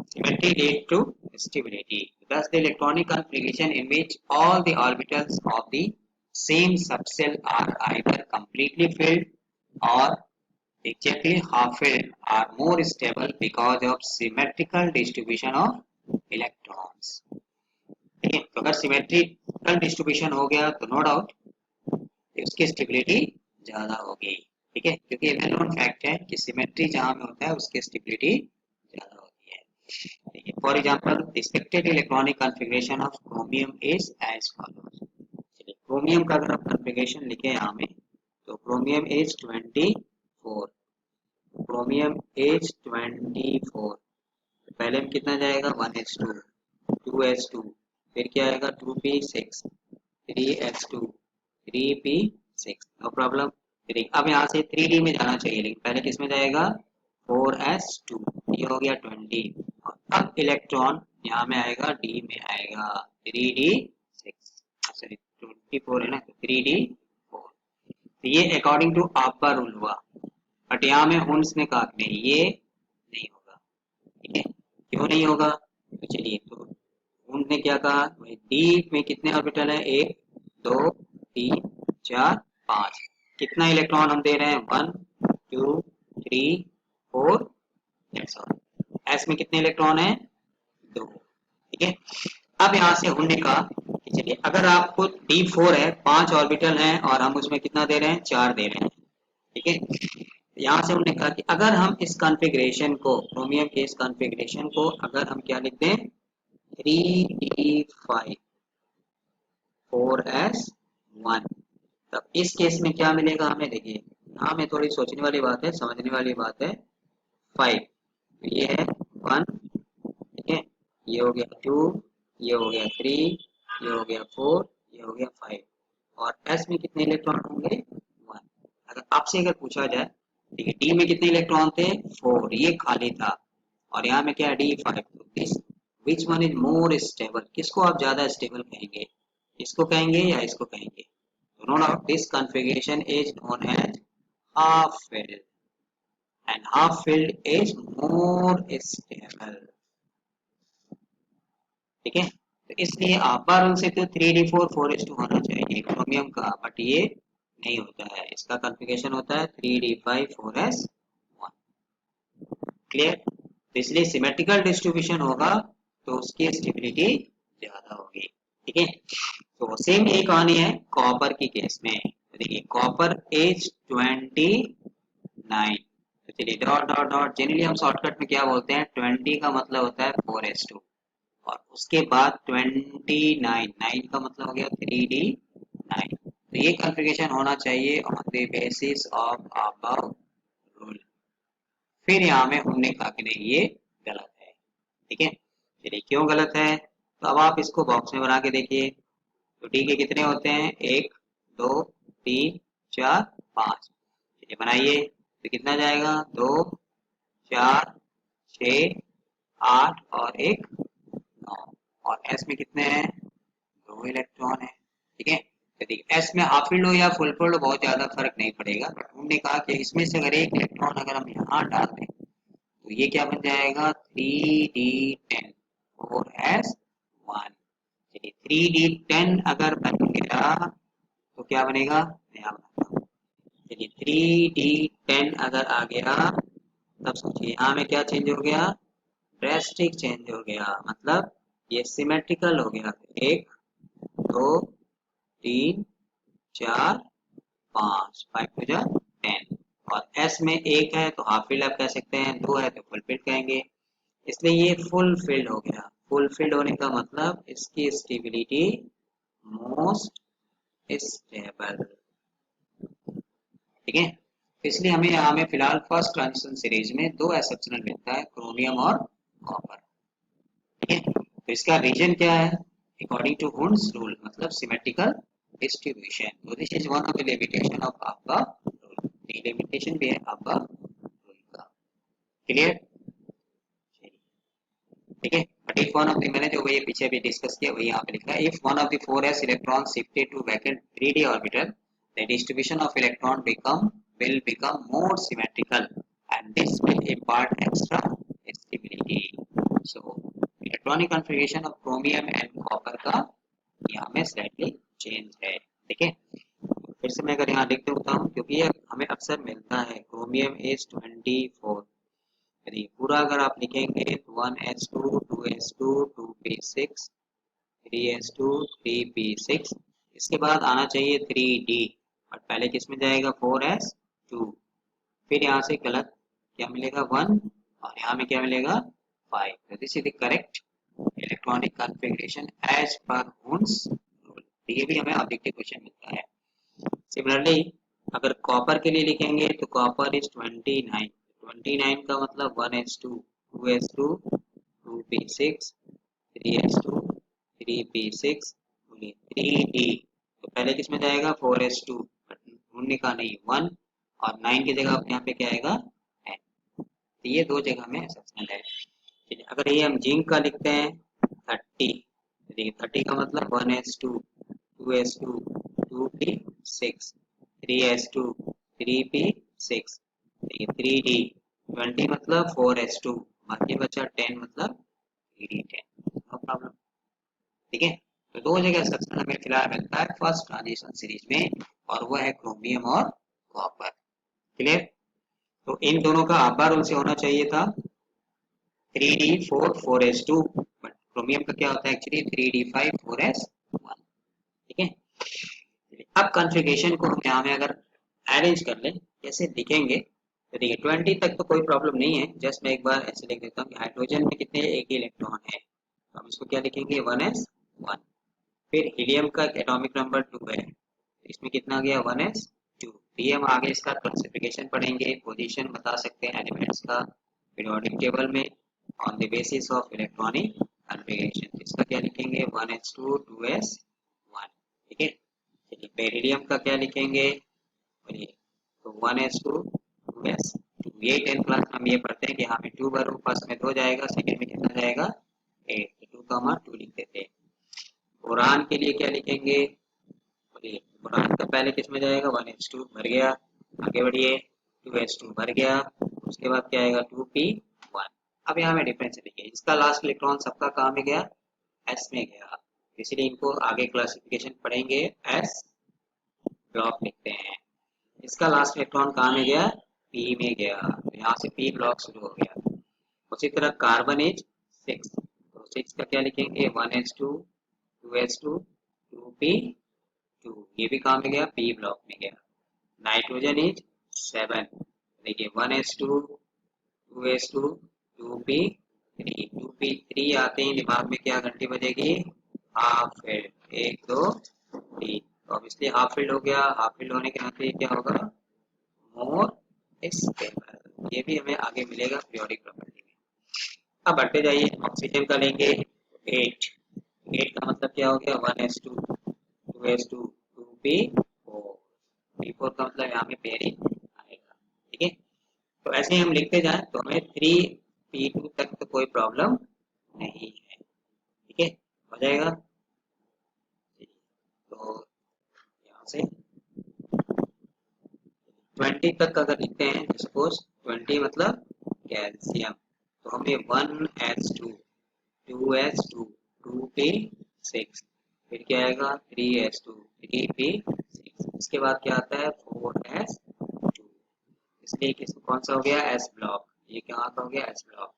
symmetry lead to stability, thus the electronic configuration in which all the orbitals of the same subcell are either completely filled or exactly half filled are more stable because of symmetrical distribution of electrons। ठीक है, तो अगर symmetrical distribution हो गया तो no doubt उसकी stability ज्यादा होगी, ठीक है, क्योंकि वेल नोन फैक्ट है कि सिमेट्री जहां में होता है उसकी स्टेबिलिटी ज्यादा होती है। For example expected electronic configuration of chromium is as follows. चलिए क्रोमियम का अगर आप कॉन्फ़िगरेशन लिखे यहाँ में, तो क्रोमियम इज 24, क्रोमियम इज 24, पहले में कितना जाएगा, 1s2 2s2, फिर क्या आएगा 2p6 3s2 3p6 no problem. अब यहाँ से 3d में जाना चाहिए, लेकिन पहले किस में जाएगा 4s2, ये हो गया 20। और अब इलेक्ट्रॉन यहाँ में आएगा d में आएगा 3d6, सॉरी 24 है ना, 3d4। तो ये अकॉर्डिंग टू आपका रूल हुआ, बट यहाँ में हुंस ने कहा कि नहीं ये नहीं होगा। ठीक है, क्यों नहीं होगा, तो चलिए, तो हुंस ने क्या कहा, डी में कितने ऑर्बिटल है, 1 2 3 4 5, कितना इलेक्ट्रॉन हम दे रहे हैं 1 2 3 4, दैट्स ऑल। एस में कितने इलेक्ट्रॉन है 2। ठीक है, अब यहाँ से हमने कहा कि चलिए अगर आपको D4 है, 5 ऑर्बिटल हैं और हम उसमें कितना दे रहे हैं 4 दे रहे हैं। ठीक है, यहाँ से हमने कहा कि अगर हम इस कॉन्फ़िगरेशन को, क्रोमियम के इस कॉन्फ़िगरेशन को अगर हम क्या लिख दें 3d5 4s1, तब इस केस में क्या मिलेगा हमें, देखिए यहाँ में थोड़ी सोचने वाली बात है, समझने वाली बात है। 5, ये है 1, ठीक है, ये हो गया 2, ये हो गया 3, ये हो गया 4, ये हो गया 5, और s में कितने इलेक्ट्रॉन होंगे 1। अगर आपसे अगर पूछा जाए, ठीक है, d में कितने इलेक्ट्रॉन थे 4, ये खाली था, और यहाँ में क्या है d5, तो this which one is more stable, किसको आप ज्यादा स्टेबल कहेंगे, इसको कहेंगे या इसको कहेंगे। तो no doubt this configuration is known as half filled, and half filled is more stable। ठीक है, तो इसलिए आपका रूल से तो 3d4 4s2 होना चाहिए क्रोमियम का, बट ये नहीं होता है, इसका कॉन्फ़िगरेशन होता है 3d5 4s1। क्लियर, तो इसलिए सिमेट्रिकल डिस्ट्रीब्यूशन होगा तो उसकी स्टेबिलिटी ज्यादा होगी। ठीक है, तो सेम एक कहानी है कॉपर की केस में। तो देखिए कॉपर एज 29, तो चलिए डॉट डॉट डॉट, जनरली हम शॉर्टकट में क्या बोलते हैं, 20 का मतलब होता है 4s2, और उसके बाद 29, 9 का मतलब हो गया 3d9। तो ये कॉन्फ़िगरेशन होना चाहिए on the basis of above rule. फिर यहाँ में हमने कहा कि नहीं ये गलत है। ठीक है, चलिए क्यों गलत है, तो अब आप इसको बॉक्स में बना के देखिए। तो डी के कितने होते हैं 1 2 3 4 5, चलिए बनाइए, तो कितना जाएगा 2 4 6 8 और 1 9, और एस में कितने हैं 2 इलेक्ट्रॉन है। ठीक है, तो देखिए एस में हाफ फील्ड हो या फुल फील्ड हो बहुत ज्यादा फर्क नहीं पड़ेगा, बट हमने कहा कि इसमें से अगर एक इलेक्ट्रॉन अगर हम यहाँ डाल दें तो ये क्या बन जाएगा 3d10 4s1। चलिए 3d10 अगर बन गया तो क्या बनेगा, नया बनाता हूँ। चलिए 3d10 अगर आ गया, तब सोचिए यहाँ में क्या चेंज हो गया, ड्रेस्टिक चेंज हो गया, मतलब ये सिमेट्रिकल हो गया। 1 2 3 4 5, 5 टू जा 10, और एस में 1 है तो हाफ फील्ड आप कह सकते हैं, 2 है तो फुल फील्ड कहेंगे, इसलिए ये फुल फील्ड हो गया। फुल फील्ड होने का मतलब इसकी स्टेबिलिटी मोस्ट स्टेबल। ठीक है, तो इसलिए हमें यहाँ में फिलहाल फर्स्ट ट्रांजिशन सीरीज में 2 एक्सेप्शनल मिलता है, क्रोमियम और कॉपर। ठीक है, तो इसका रीजन क्या है, अकॉर्डिंग टू हुंस रूल, मतलब सिमेट्रिकल डिस्ट्रीब्यूशन। तो this is one of the limitation of आपका रूल, लिमिटेशन भी है आपका रूल का। क्लियर, ठीक है, but if one of the, मैंने जो ये पीछे भी डिस्कस किया वही यहाँ पे लिखा है, if one of the 4s electron shifted to vacant 3d orbital, the distribution of electron will become more symmetrical, and this will impart extra stability. So electronic configuration of chromium and copper का यहाँ में slightly change है। ठीक है, फिर से मैं अगर यहाँ लिख देता हूँ, क्योंकि ये हमें अक्सर मिलता है, क्रोमियम इज 24, यदि पूरा अगर आप लिखेंगे तो 1s2 2s2 2p6 3s2 3p6, इसके बाद आना चाहिए 3d, और पहले किस में जाएगा 4s2, फिर यहाँ से गलत क्या मिलेगा 1, और यहाँ में क्या मिलेगा 5। तो this is the correct electronic configuration as per Hund's rule. ये भी हमें ऑब्जेक्टिव क्वेश्चन मिलता है। सिमिलरली अगर कॉपर के लिए लिखेंगे तो कॉपर इज 29, 29 का मतलब 1s2 2s2 2p6 3s2 3p6 बोलिए 3d। तो पहले किस में जाएगा 4s2, ढूंढने का नहीं 1, और 9 की जगह अपने यहाँ पे क्या आएगा 10। तो ये दो जगह में एक्सेप्शनल है। ठीक है, अगर ये हम जिंक का लिखते हैं 30, देखिए 30 का मतलब 1s2 2s2 2p6 3s2 3p6, देखिए 3d 20 मतलब 4s2, बाकी बचा 10 मतलब 3d10, नो प्रॉब्लम। ठीक है, तो दो जगह एक्सेप्शन हमें फिलहाल मिलता है फर्स्ट ट्रांजिशन सीरीज में, और वह है क्रोमियम और कॉपर। क्लियर? तो इन दोनों का आबार रूल से होना चाहिए था 3d4 4s2, बट क्रोमियम का क्या होता है एक्चुअली 3d5 4s1। ठीक है, अब कॉन्फ़िगरेशन को हम यहाँ में अगर अरेंज कर लें कैसे दिखेंगे, तो देखिए 20 तक तो कोई प्रॉब्लम नहीं है। जस्ट मैं एक बार ऐसे लिख देता हूँ कि हाइड्रोजन में कितने एक ही इलेक्ट्रॉन है, तो हम इसको क्या लिखेंगे 1s1। फिर हीलियम का एटॉमिक नंबर 2 है, इसमें कितना गया 1s2। ये हम आगे इसका क्लासिफिकेशन पढ़ेंगे, पोजीशन बता सकते हैं एलिमेंट्स का पीरियोडिक टेबल में on the basis of electronic configuration. इसका क्या लिखेंगे 1s2 2s1। ठीक है, चलिए बेरिलियम का क्या लिखेंगे, बोलिए तो 1s2 2s2। ये 10 क्लास हम ये पढ़ते हैं कि यहाँ पे 2 भरूँ, फर्स्ट में 2 जाएगा, सेकंड में कितना जाएगा 8, तो 2 लिख देते हैं। बोरान के लिए क्या लिखेंगे, बोलिए बोरान का पहले किस में जाएगा 1s2 भर गया, आगे बढ़िए 2s2 भर गया, उसके बाद क्या आएगा 2p1। अब यहाँ में डिफरेंस देखिए, इसका लास्ट इलेक्ट्रॉन सबका कहाँ में गया s में गया, इसलिए इनको आगे क्लासिफिकेशन पढ़ेंगे s ब्लॉक लिखते हैं। इसका लास्ट इलेक्ट्रॉन कहाँ में गया p में गया, तो यहाँ से p ब्लॉक शुरू हो गया। उसी तरह कार्बन इज 6, तो 6 का क्या लिखेंगे 1s2 2s2 2p2, ये भी कहाँ में गया p ब्लॉक में गया। नाइट्रोजन इज 7, देखिए 1s2 2s2 2p3, 2p3 आते ही दिमाग में क्या घंटी बजेगी हाफ फील्ड, 1 2 3, तो अब इसलिए हाफ फील्ड हो गया। हाफ फील्ड होने के नाते क्या होगा मोर स्टेबल, ये भी हमें आगे मिलेगा पीरियोडिक प्रॉपर्टी में। अब बढ़ते जाइए, ऑक्सीजन का लेंगे 8, 8 का मतलब क्या हो गया 1s2 2s2 2p4, p4 का मतलब यहाँ में पेयरिंग आएगा। ठीक है, तो ऐसे ही हम लिखते जाएं तो हमें 3p2 तक तो कोई प्रॉब्लम नहीं है। ठीक है, हो जाएगा। तो यहाँ से 20 तक अगर लिखते हैं, सपोज 20 मतलब कैल्शियम, तो हमें 1s2 2s2 2p6, फिर क्या आएगा 3s2 3p6, इसके बाद क्या आता है 4s2, इसलिए किस कौन सा हो गया s ब्लॉक, ये कहाँ का हो गया s block.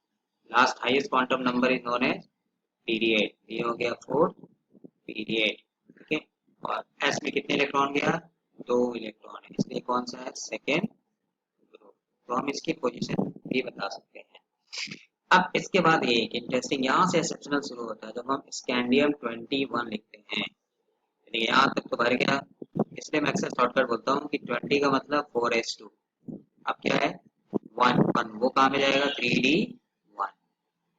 Last highest quantum number is known as period, ये हो गया 4 पीरियड। ठीक है, और s में कितने इलेक्ट्रॉन गया 2 इलेक्ट्रॉन है, इसलिए कौन सा है सेकेंड ग्रुप। तो हम इसकी पोजीशन भी बता सकते हैं। अब इसके बाद ये इंटरेस्टिंग यहाँ से एक्सेप्शनल शुरू होता है जब हम स्कैंडियम 21 लिखते हैं। यहाँ तक तो भर गया, इसलिए मैं अक्सर शॉर्टकट बोलता हूँ कि 20 का मतलब 4s2, अब क्या है 1 1, वो कहाँ में जाएगा 3d1।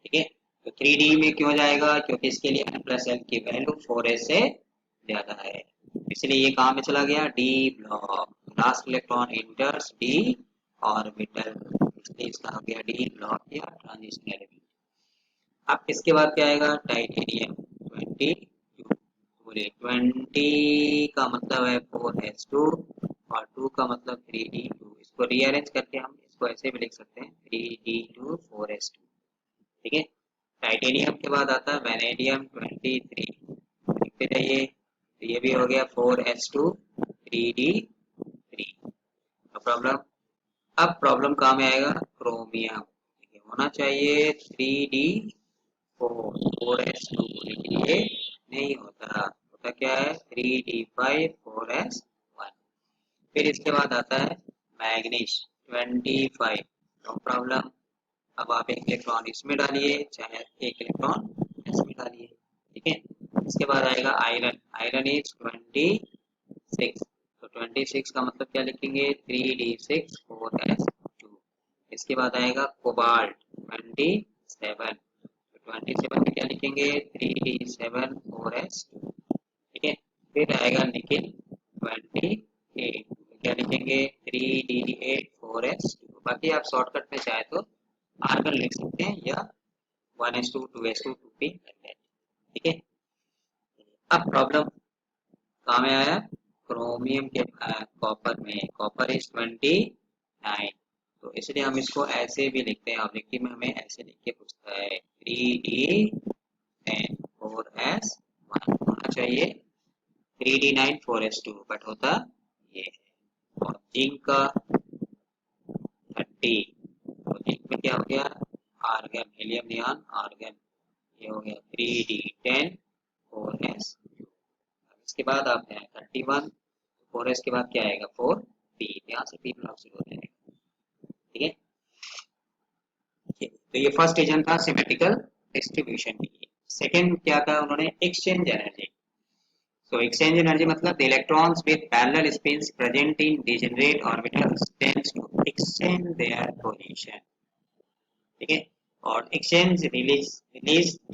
ठीक है, तो 3d में क्यों जाएगा, क्योंकि इसके लिए n+l की वैल्यू 4s से ज्यादा है, इसलिए ये कहाँ में चला गया d block, last electron इंटर्स d orbital, इसलिए इसका हो गया d ब्लॉक या ट्रांजिशन एलिमेंट। अब इसके बाद क्या आएगा टाइटेनियम 22, बोले 20 का मतलब है 4s2 और 2 का मतलब 3d2, इसको रीअरेंज करके हम इसको ऐसे भी लिख सकते हैं 3d2 4s2। ठीक है, टाइटेनियम के बाद आता है वैनेडियम 23, लिखते जाइए, तो ये भी हो गया 4s2 3d3, नो प्रॉब्लम। अब प्रॉब्लम कहाँ में आएगा क्रोमियम, होना चाहिए 3d4 4s2, लेकिन ये नहीं होता, होता क्या है 3d5 4s1। फिर इसके बाद आता है मैग्नीज 25, नो प्रॉब्लम। अब आप एक इलेक्ट्रॉन इसमें डालिए, चाहे एक इलेक्ट्रॉन इसमें डालिए। ठीक है, इसके बाद आएगा आयरन, आयरन इज 26, तो 26 का मतलब क्या लिखेंगे 3d6 4s2। इसके बाद आएगा कोबाल्ट 27, 27 में क्या लिखेंगे 3d7 4s, ठीक है। फिर आएगा निकिल 28, क्या लिखेंगे 3d8 4s। बाकी आप शॉर्टकट में चाहे तो आर्गन लिख सकते हैं या 1s2 2s2 2p कर लें, ठीक है। अब प्रॉब्लम कहाँ में आया, क्रोमियम के कॉपर में, कॉपर इज 29, तो इसलिए हम इसको ऐसे भी लिखते हैं, ऑब्जेक्टिव में हमें ऐसे लिख के पूछता है 3d10 4s1 होना चाहिए, 3d9 4s2 बट होता ये है। और जिंक का 30, तो जिंक में क्या हो गया आर्गन, हीलियम नियॉन आर्गन, ये हो गया 3d10 4s। इसके बाद आप हैं 31, 4s के बाद क्या आएगा 4p, यहाँ से p ब्लॉक शुरू हो जाएगा, ठीक है। तो ये फर्स्ट रीजन था सिमेट्रिकल डिस्ट्रीब्यूशन के लिए। सेकंड क्या कहा उन्होंने, exchange energy. So exchange energy मतलब the electrons with parallel spins present in degenerate orbitals tends to exchange their position, ठीक है। और exchange release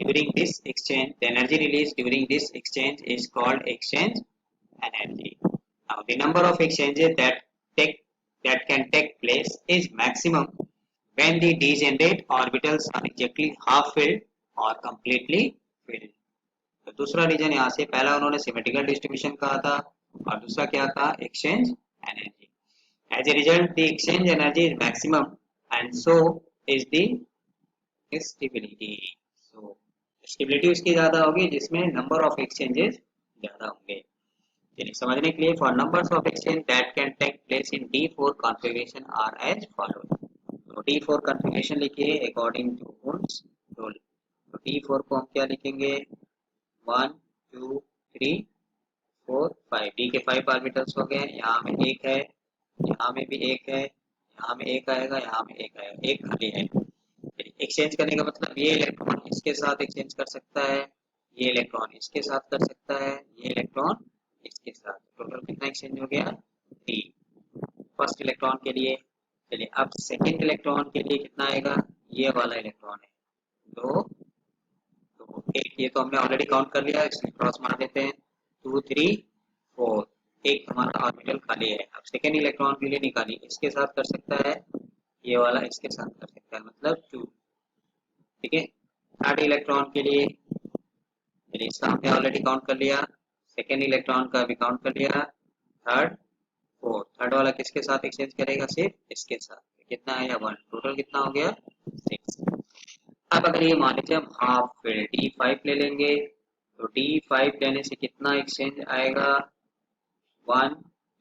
during this exchange, the energy released during this exchange is called exchange energy. Now the number of exchanges take that can take place is maximum when the degenerate orbitals are exactly half filled or completely filled. तो दूसरा reason यहाँ से, पहला उन्होंने symmetrical distribution कहा था और दूसरा क्या कहा exchange energy. As a result the exchange energy is maximum and so is the stability. So stability उसकी ज्यादा होगी जिसमें नंबर ऑफ एक्सचेंजेस ज्यादा होंगे। चलिए समझने के लिए, for numbers of exchange that can take place in D4 configuration are as followed. तो D4 कॉन्फ़िगरेशन लिखिए अकॉर्डिंग टू वुड्स रूल। तो D4 को हम क्या लिखेंगे 1 2 3 4 5, डी के 5 ऑर्बिटल्स हो गए, यहाँ में एक है, यहाँ में भी एक है, यहाँ में एक आएगा, यहाँ में एक आएगा, एक खाली है। एक्सचेंज करने का मतलब ये इलेक्ट्रॉन इसके साथ एक्सचेंज कर सकता है, ये इलेक्ट्रॉन इसके साथ कर सकता है, ये इलेक्ट्रॉन इसके साथ। टोटल कितना एक्सचेंज हो गया 3 फर्स्ट इलेक्ट्रॉन के लिए। चलिए अब सेकेंड इलेक्ट्रॉन के लिए कितना आएगा, ये वाला इलेक्ट्रॉन है 2 तो 1, ये तो हमने ऑलरेडी काउंट कर लिया, इसमें क्रॉस मार देते हैं 2 3 4, एक हमारा ऑर्बिटल खाली है। अब सेकेंड इलेक्ट्रॉन के लिए निकालिए, इसके साथ कर सकता है, ये वाला इसके साथ कर सकता है, मतलब 2, ठीक है। थर्ड इलेक्ट्रॉन के लिए, चलिए इसका हमने ऑलरेडी काउंट कर लिया, सेकेंड इलेक्ट्रॉन का भी काउंट कर लिया, थर्ड फोर्थ, थर्ड वाला किसके साथ एक्सचेंज करेगा सिर्फ इसके साथ, कितना आया 1, टोटल कितना हो गया 6। अब अगर ये मान लीजिए हम हाफ फिल्ड D5 ले लेंगे, तो D5 लेने से कितना एक्सचेंज आएगा 1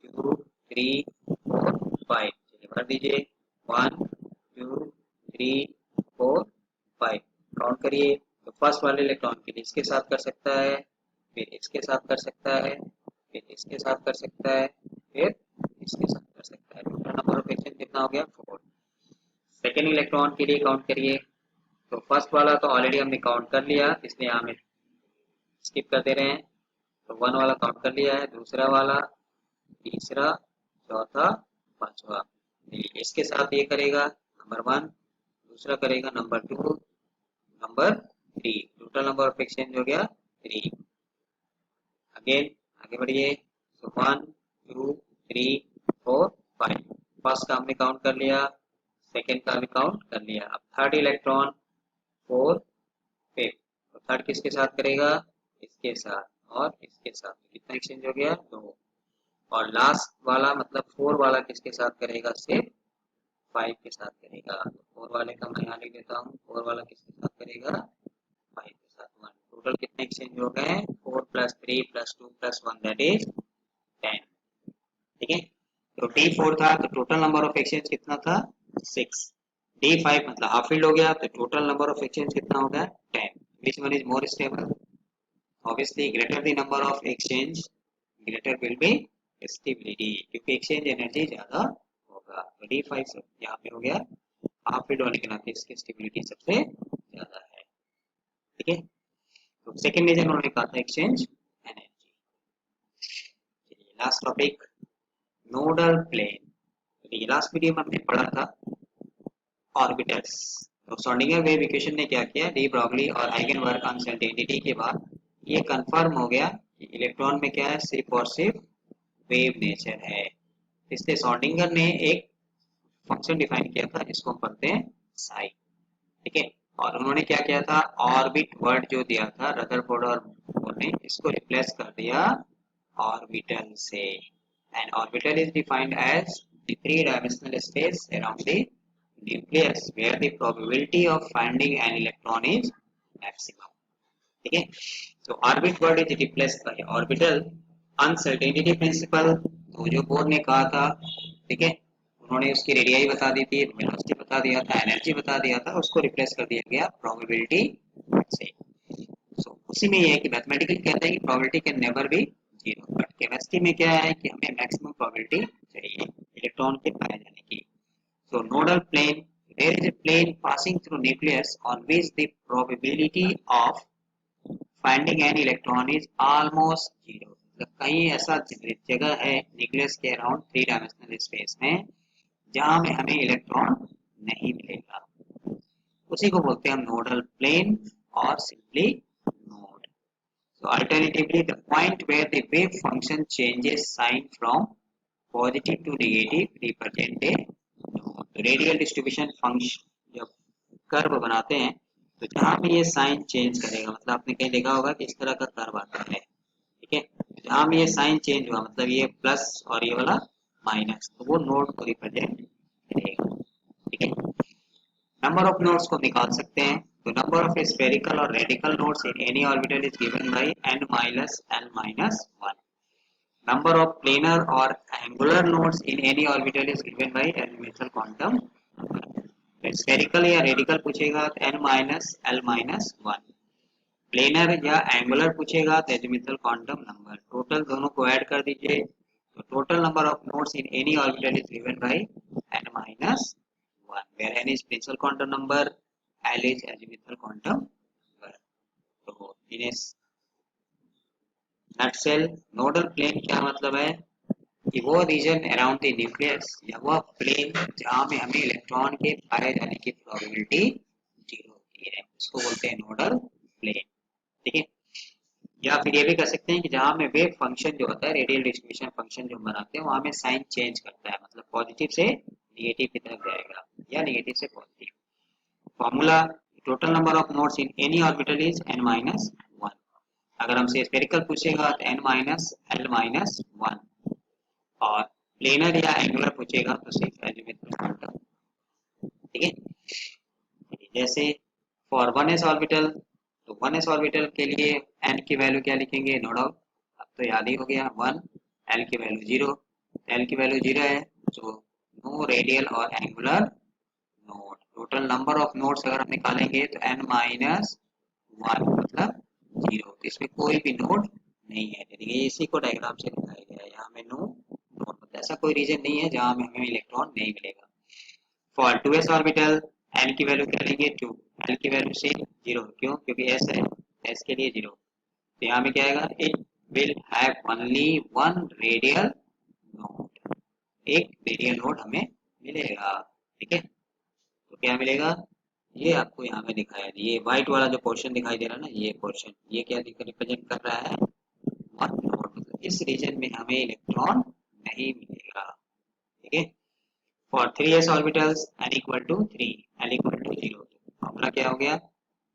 2 3 4 5, चलिए भर दीजिए 1 2 3 4 5, काउंट करिए। तो फर्स्ट वाले इलेक्ट्रॉन के लिए इसके साथ कर सकता है, फिर इसके साथ कर सकता है, फिर इसके साथ कर सकता है, फिर इसके साथ कर सकता है। टोटल नंबर ऑफ एक्सचेंज कितना हो गया 4। सेकेंड इलेक्ट्रॉन के लिए काउंट करिए, तो फर्स्ट वाला तो ऑलरेडी हमने काउंट कर लिया, इसलिए हम स्किप कर दे रहे हैं। तो 1 वाला काउंट कर लिया है, दूसरा वाला, तीसरा, चौथा, पांचवा, इसके साथ ये करेगा नंबर 1, दूसरा करेगा number 2, number 3, total number of exchange हो गया 3। अगेन आगे बढ़िए, सो 1 2 3 4 5, फर्स्ट का हमने काउंट कर लिया, सेकेंड का भी काउंट कर लिया। अब थर्ड इलेक्ट्रॉन 4 5, तो थर्ड किसके साथ करेगा, इसके साथ और इसके साथ, कितना एक्सचेंज हो गया 2। और लास्ट वाला मतलब 4 वाला किसके साथ करेगा, सिर्फ 5 के साथ करेगा। तो 4 वाले का मैं यहाँ लिख देता हूँ, 4 वाला किसके साथ करेगा 5 के साथ 1। टोटल कितने एक्सचेंज हो गए 4 + 3 + 2 + 1 दैट इज 10, ठीक है। तो D4 था तो टोटल नंबर ऑफ एक्सचेंज कितना था 6। D5 मतलब हाफ फील्ड हो गया, तो टोटल नंबर ऑफ एक्सचेंज कितना हो गया 10। Which one is more stable, obviously greater the number of exchange greater will be stability, क्योंकि एक्सचेंज एनर्जी ज्यादा होगा। तो D5 सब यहाँ पे हो गया, हाफ फील्ड होने के नाते इसकी स्टेबिलिटी सबसे ज्यादा है, ठीक है। तो सेकेंड रीजन उन्होंने कहा था exchange energy. Last topic nodal plane. तो ये लास्ट वीडियो में हमने पढ़ा था ऑर्बिटल्स, तो श्रोडिंगर वेव इक्वेशन ने क्या किया, डी ब्रॉगली और हाइगेनबर्ग अनसर्टेनिटी के बाद ये कंफर्म हो गया कि इलेक्ट्रॉन में क्या है, सिर्फ वेव नेचर है। इसलिए श्रोडिंगर ने एक फंक्शन डिफाइन किया था, इसको हम पढ़ते हैं साई। ठीक है, और उन्होंने क्या किया था, ऑर्बिट वर्ड जो दिया था रदरफोर्ड और बोर ने, इसको रिप्लेस कर दिया ऑर्बिटल से। And orbital is defined as the three dimensional space around the nucleus where the probability of finding an electron is maximum। ठीक है, तो orbit word is replaced by orbital. Uncertainty principle तो जो bore ने कहा था, ठीक है, उन्होंने उसकी रेडियाई बता दी थी, वेलोसिटी बता दिया था, एनर्जी बता दिया था, उसको रिप्लेस कर दिया गया प्रोबेबिलिटी से। सो उसी में ये है कि मैथमेटिकली कहते हैं कि probability can never be zero, but chemistry में क्या है कि हमें मैक्सिमम प्रोबेबिलिटी चाहिए इलेक्ट्रॉन के पाए जाने की। So nodal plane, there is a plane passing through nucleus on which the probability of finding an electron is almost zero। मतलब कहीं ऐसा जगह है न्यूक्लियस के अराउंड थ्री डायमेंशनल स्पेस में जहां में हमें इलेक्ट्रॉन नहीं मिलेगा, उसी को बोलते हैं हम नोडल प्लेन और simply node. So alternatively, the point where the wave function changes sign from positive to negative represent a node। तो रेडियल डिस्ट्रीब्यूशन फंक्शन जब कर्व बनाते हैं तो जहां भी ये साइन चेंज करेगा, मतलब आपने कहीं देखा होगा कि इस तरह का कर्व आता है, ठीक है, जहां भी ये साइन चेंज हुआ मतलब ये प्लस और ये वाला माइनस, तो वो नोड को रिप्रेजेंट करेगा। ठीक है, नंबर ऑफ नोड्स को निकाल सकते हैं, तो नंबर ऑफ स्फेरिकल और radical nodes in any orbital is given by n minus l minus 1। Number of planar or angular nodes in any orbital is given by elemental quantum number। Spherical या radical पूछेगा तो n minus l minus 1, planar या angular पूछेगा तो azimuthal quantum number. Total दोनों को add कर दीजिए तो total number of nodes in any orbital is given by n minus 1, where n is principal quantum number, l is azimuthal quantum number। तो इन nutshell nodal plane क्या मतलब है कि वो रीजन अराउंड द न्यूक्लियस या वह प्लेन जहां में हमें इलेक्ट्रॉन के पाए जाने की प्रोबेबिलिटी जीरो होती है, इसको बोलते हैं नोडल प्लेन। ठीक है, या फिर ये भी कर सकते हैं कि जहां में वेव फंक्शन जो होता है, रेडियल डिस्ट्रीब्यूशन फंक्शन जो बनाते हैं, वहां में साइन चेंज करता है, मतलब पॉजिटिव से निगेटिव की तरफ जाएगा या निगेटिव से positive. Formula, total number of nodes in any orbital is n minus 1। अगर हमसे स्फेरिकल पूछेगा तो n माइनस l माइनस 1, और प्लेनर या एंगुलर पूछेगा तो सिर्फ एजिमुथल क्वांटम। ठीक है, जैसे फॉर 1s ऑर्बिटल, तो 1s ऑर्बिटल के लिए n की वैल्यू क्या लिखेंगे, नो डाउट अब तो याद ही हो गया 1, l की वैल्यू 0, l की वैल्यू 0 है तो नो रेडियल और angular node. Total number of nodes अगर हम निकालेंगे तो n माइनस 1 मतलब 0, तो इसमें कोई भी नोड नहीं है। देखिए इसी को डायग्राम से दिखाया गया है, यहाँ में नो नोड, मतलब ऐसा कोई रीजन नहीं है जहाँ में हमें इलेक्ट्रॉन नहीं मिलेगा। फॉर 2s ऑर्बिटल n की वैल्यू क्या लेंगे 2, l की वैल्यू से 0, क्यों, क्योंकि s है, s के लिए 0, तो यहाँ में क्या आएगा, it will have only one radial node, एक रेडियल नोड हमें मिलेगा। ठीक है, तो क्या मिलेगा, ये आपको यहाँ में दिखाया, ये व्हाइट वाला जो पोर्शन दिखाई दे रहा है ना, ये पोर्शन, ये क्या रिप्रेजेंट कर रहा है, वन नोड, मतलब इस रीजन में हमें इलेक्ट्रॉन नहीं मिलेगा। ठीक है, for 3s orbitals n equal to 3, l equal to 0, formula क्या हो गया,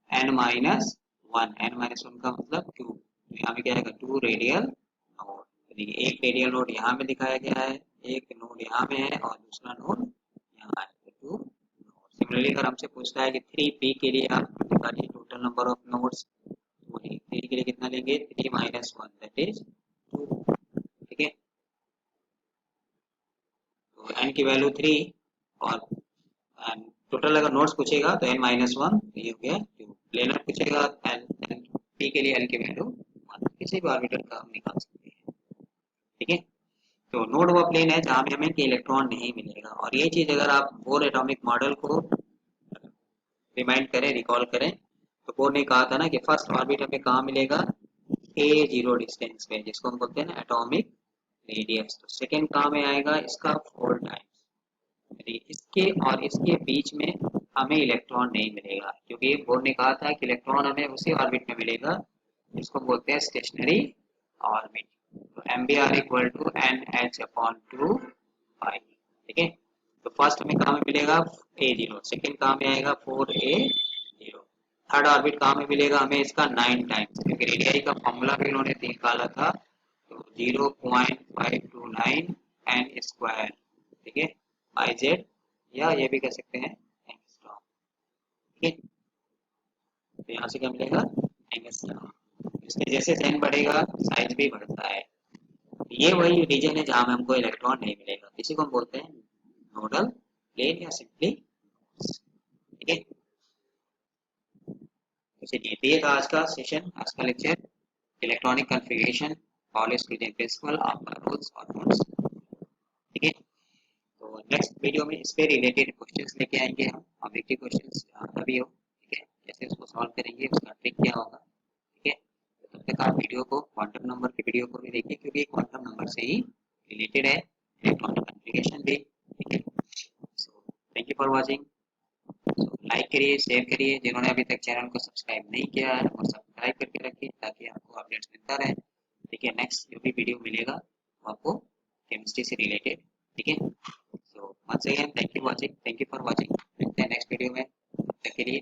n माइनस 1, n माइनस 1 का मतलब 2, तो यहाँ में क्या आएगा 2 रेडियल नोड। देखिए एक रेडियल नोड यहाँ में दिखाया गया है, एक नोड यहाँ में है और दूसरा नोड यहाँ है, तो 2 नोड। सिमिलरली अगर हमसे पूछता है कि 3p के लिए आप निकालिए टोटल नंबर ऑफ नोड्स, तो 3 के लिए कितना लेंगे, 3 माइनस 1 दैट इज 2। ठीक है, तो n की वैल्यू 3 और टोटल अगर नोट्स पूछेगा तो n माइनस 1, ये हो गया 2। प्लेनर पूछेगा p के लिए l की वैल्यू 1, किसी भी ऑर्बिटल का हम निकाल सकते हैं। ठीक है, तो नोड वो प्लेन है जहां में हमें कि इलेक्ट्रॉन नहीं मिलेगा। और ये चीज अगर आप बोर एटॉमिक मॉडल को रिमाइंड करें, रिकॉल करें, तो बोर ने कहा था ना कि फर्स्ट ऑर्बिट हमें कहाँ मिलेगा, a0 डिस्टेंस पे, जिसको हम बोलते हैं ना एटॉमिक रेडियस। तो सेकेंड कहाँ में आएगा, इसका 4 टाइम्स, इसके और इसके बीच में हमें इलेक्ट्रॉन नहीं मिलेगा, क्योंकि बोर्ड ने कहा था कि इलेक्ट्रॉन हमें उसी ऑर्बिट में मिलेगा जिसको बोलते हैं स्टेशनरी ऑर्बिट। तो m b r equal to n h upon 2 pi. ठीक है, तो फर्स्ट में कहाँ में मिलेगा A0, सेकेंड कहाँ में आएगा 4A0, थर्ड ऑर्बिट कहाँ में मिलेगा हमें इसका 9 टाइम्स, क्योंकि रेडियाई का फॉर्मूला भी उन्होंने निकाला था, तो 0.529 एन स्क्वायर। ठीक है, आई जेड, या ये भी कह सकते हैं एंगस्ट्रॉम। ठीक है, तो यहाँ से क्या मिलेगा एंगस्ट्रॉम। इसके जैसे n बढ़ेगा साइज भी बढ़ता है। ये वही रीजन है जहाँ में हमको इलेक्ट्रॉन नहीं मिलेगा, इसी को हम बोलते हैं नोडल प्लेन या सिंपली। ठीक है, तो चलिए ये था आज का सेशन, आज का lecture, electronic configuration, Pauli exclusion principle, आपका रूल्स और नोट्स। ठीक है, तो नेक्स्ट वीडियो में इस पे रिलेटेड क्वेश्चंस लेके आएंगे हम, ऑब्जेक्टिव क्वेश्चंस जहाँ भी हो। ठीक है, कैसे उसको सॉल्व करेंगे, उसका ट्रिक क्या होगा। ठीक है, तो तब तक आप वीडियो को, क्वांटम नंबर की वीडियो को भी देखिए, क्योंकि क्वांटम नंबर से ही रिलेटेड है इलेक्ट्रॉनिक कॉन्फ़िगरेशन भी। ठीक है, so thank you for watching. Like करिए, शेयर करिए, जिन्होंने अभी तक चैनल को सब्सक्राइब नहीं किया है वो सब्सक्राइब करके रखिए, ताकि आपको अपडेट्स मिलता रहे। ठीक है, नेक्स्ट जो भी वीडियो मिलेगा वो आपको केमिस्ट्री से रिलेटेड। ठीक है, so once again thank you for watching, मिलते हैं नेक्स्ट वीडियो में, तब तक के लिए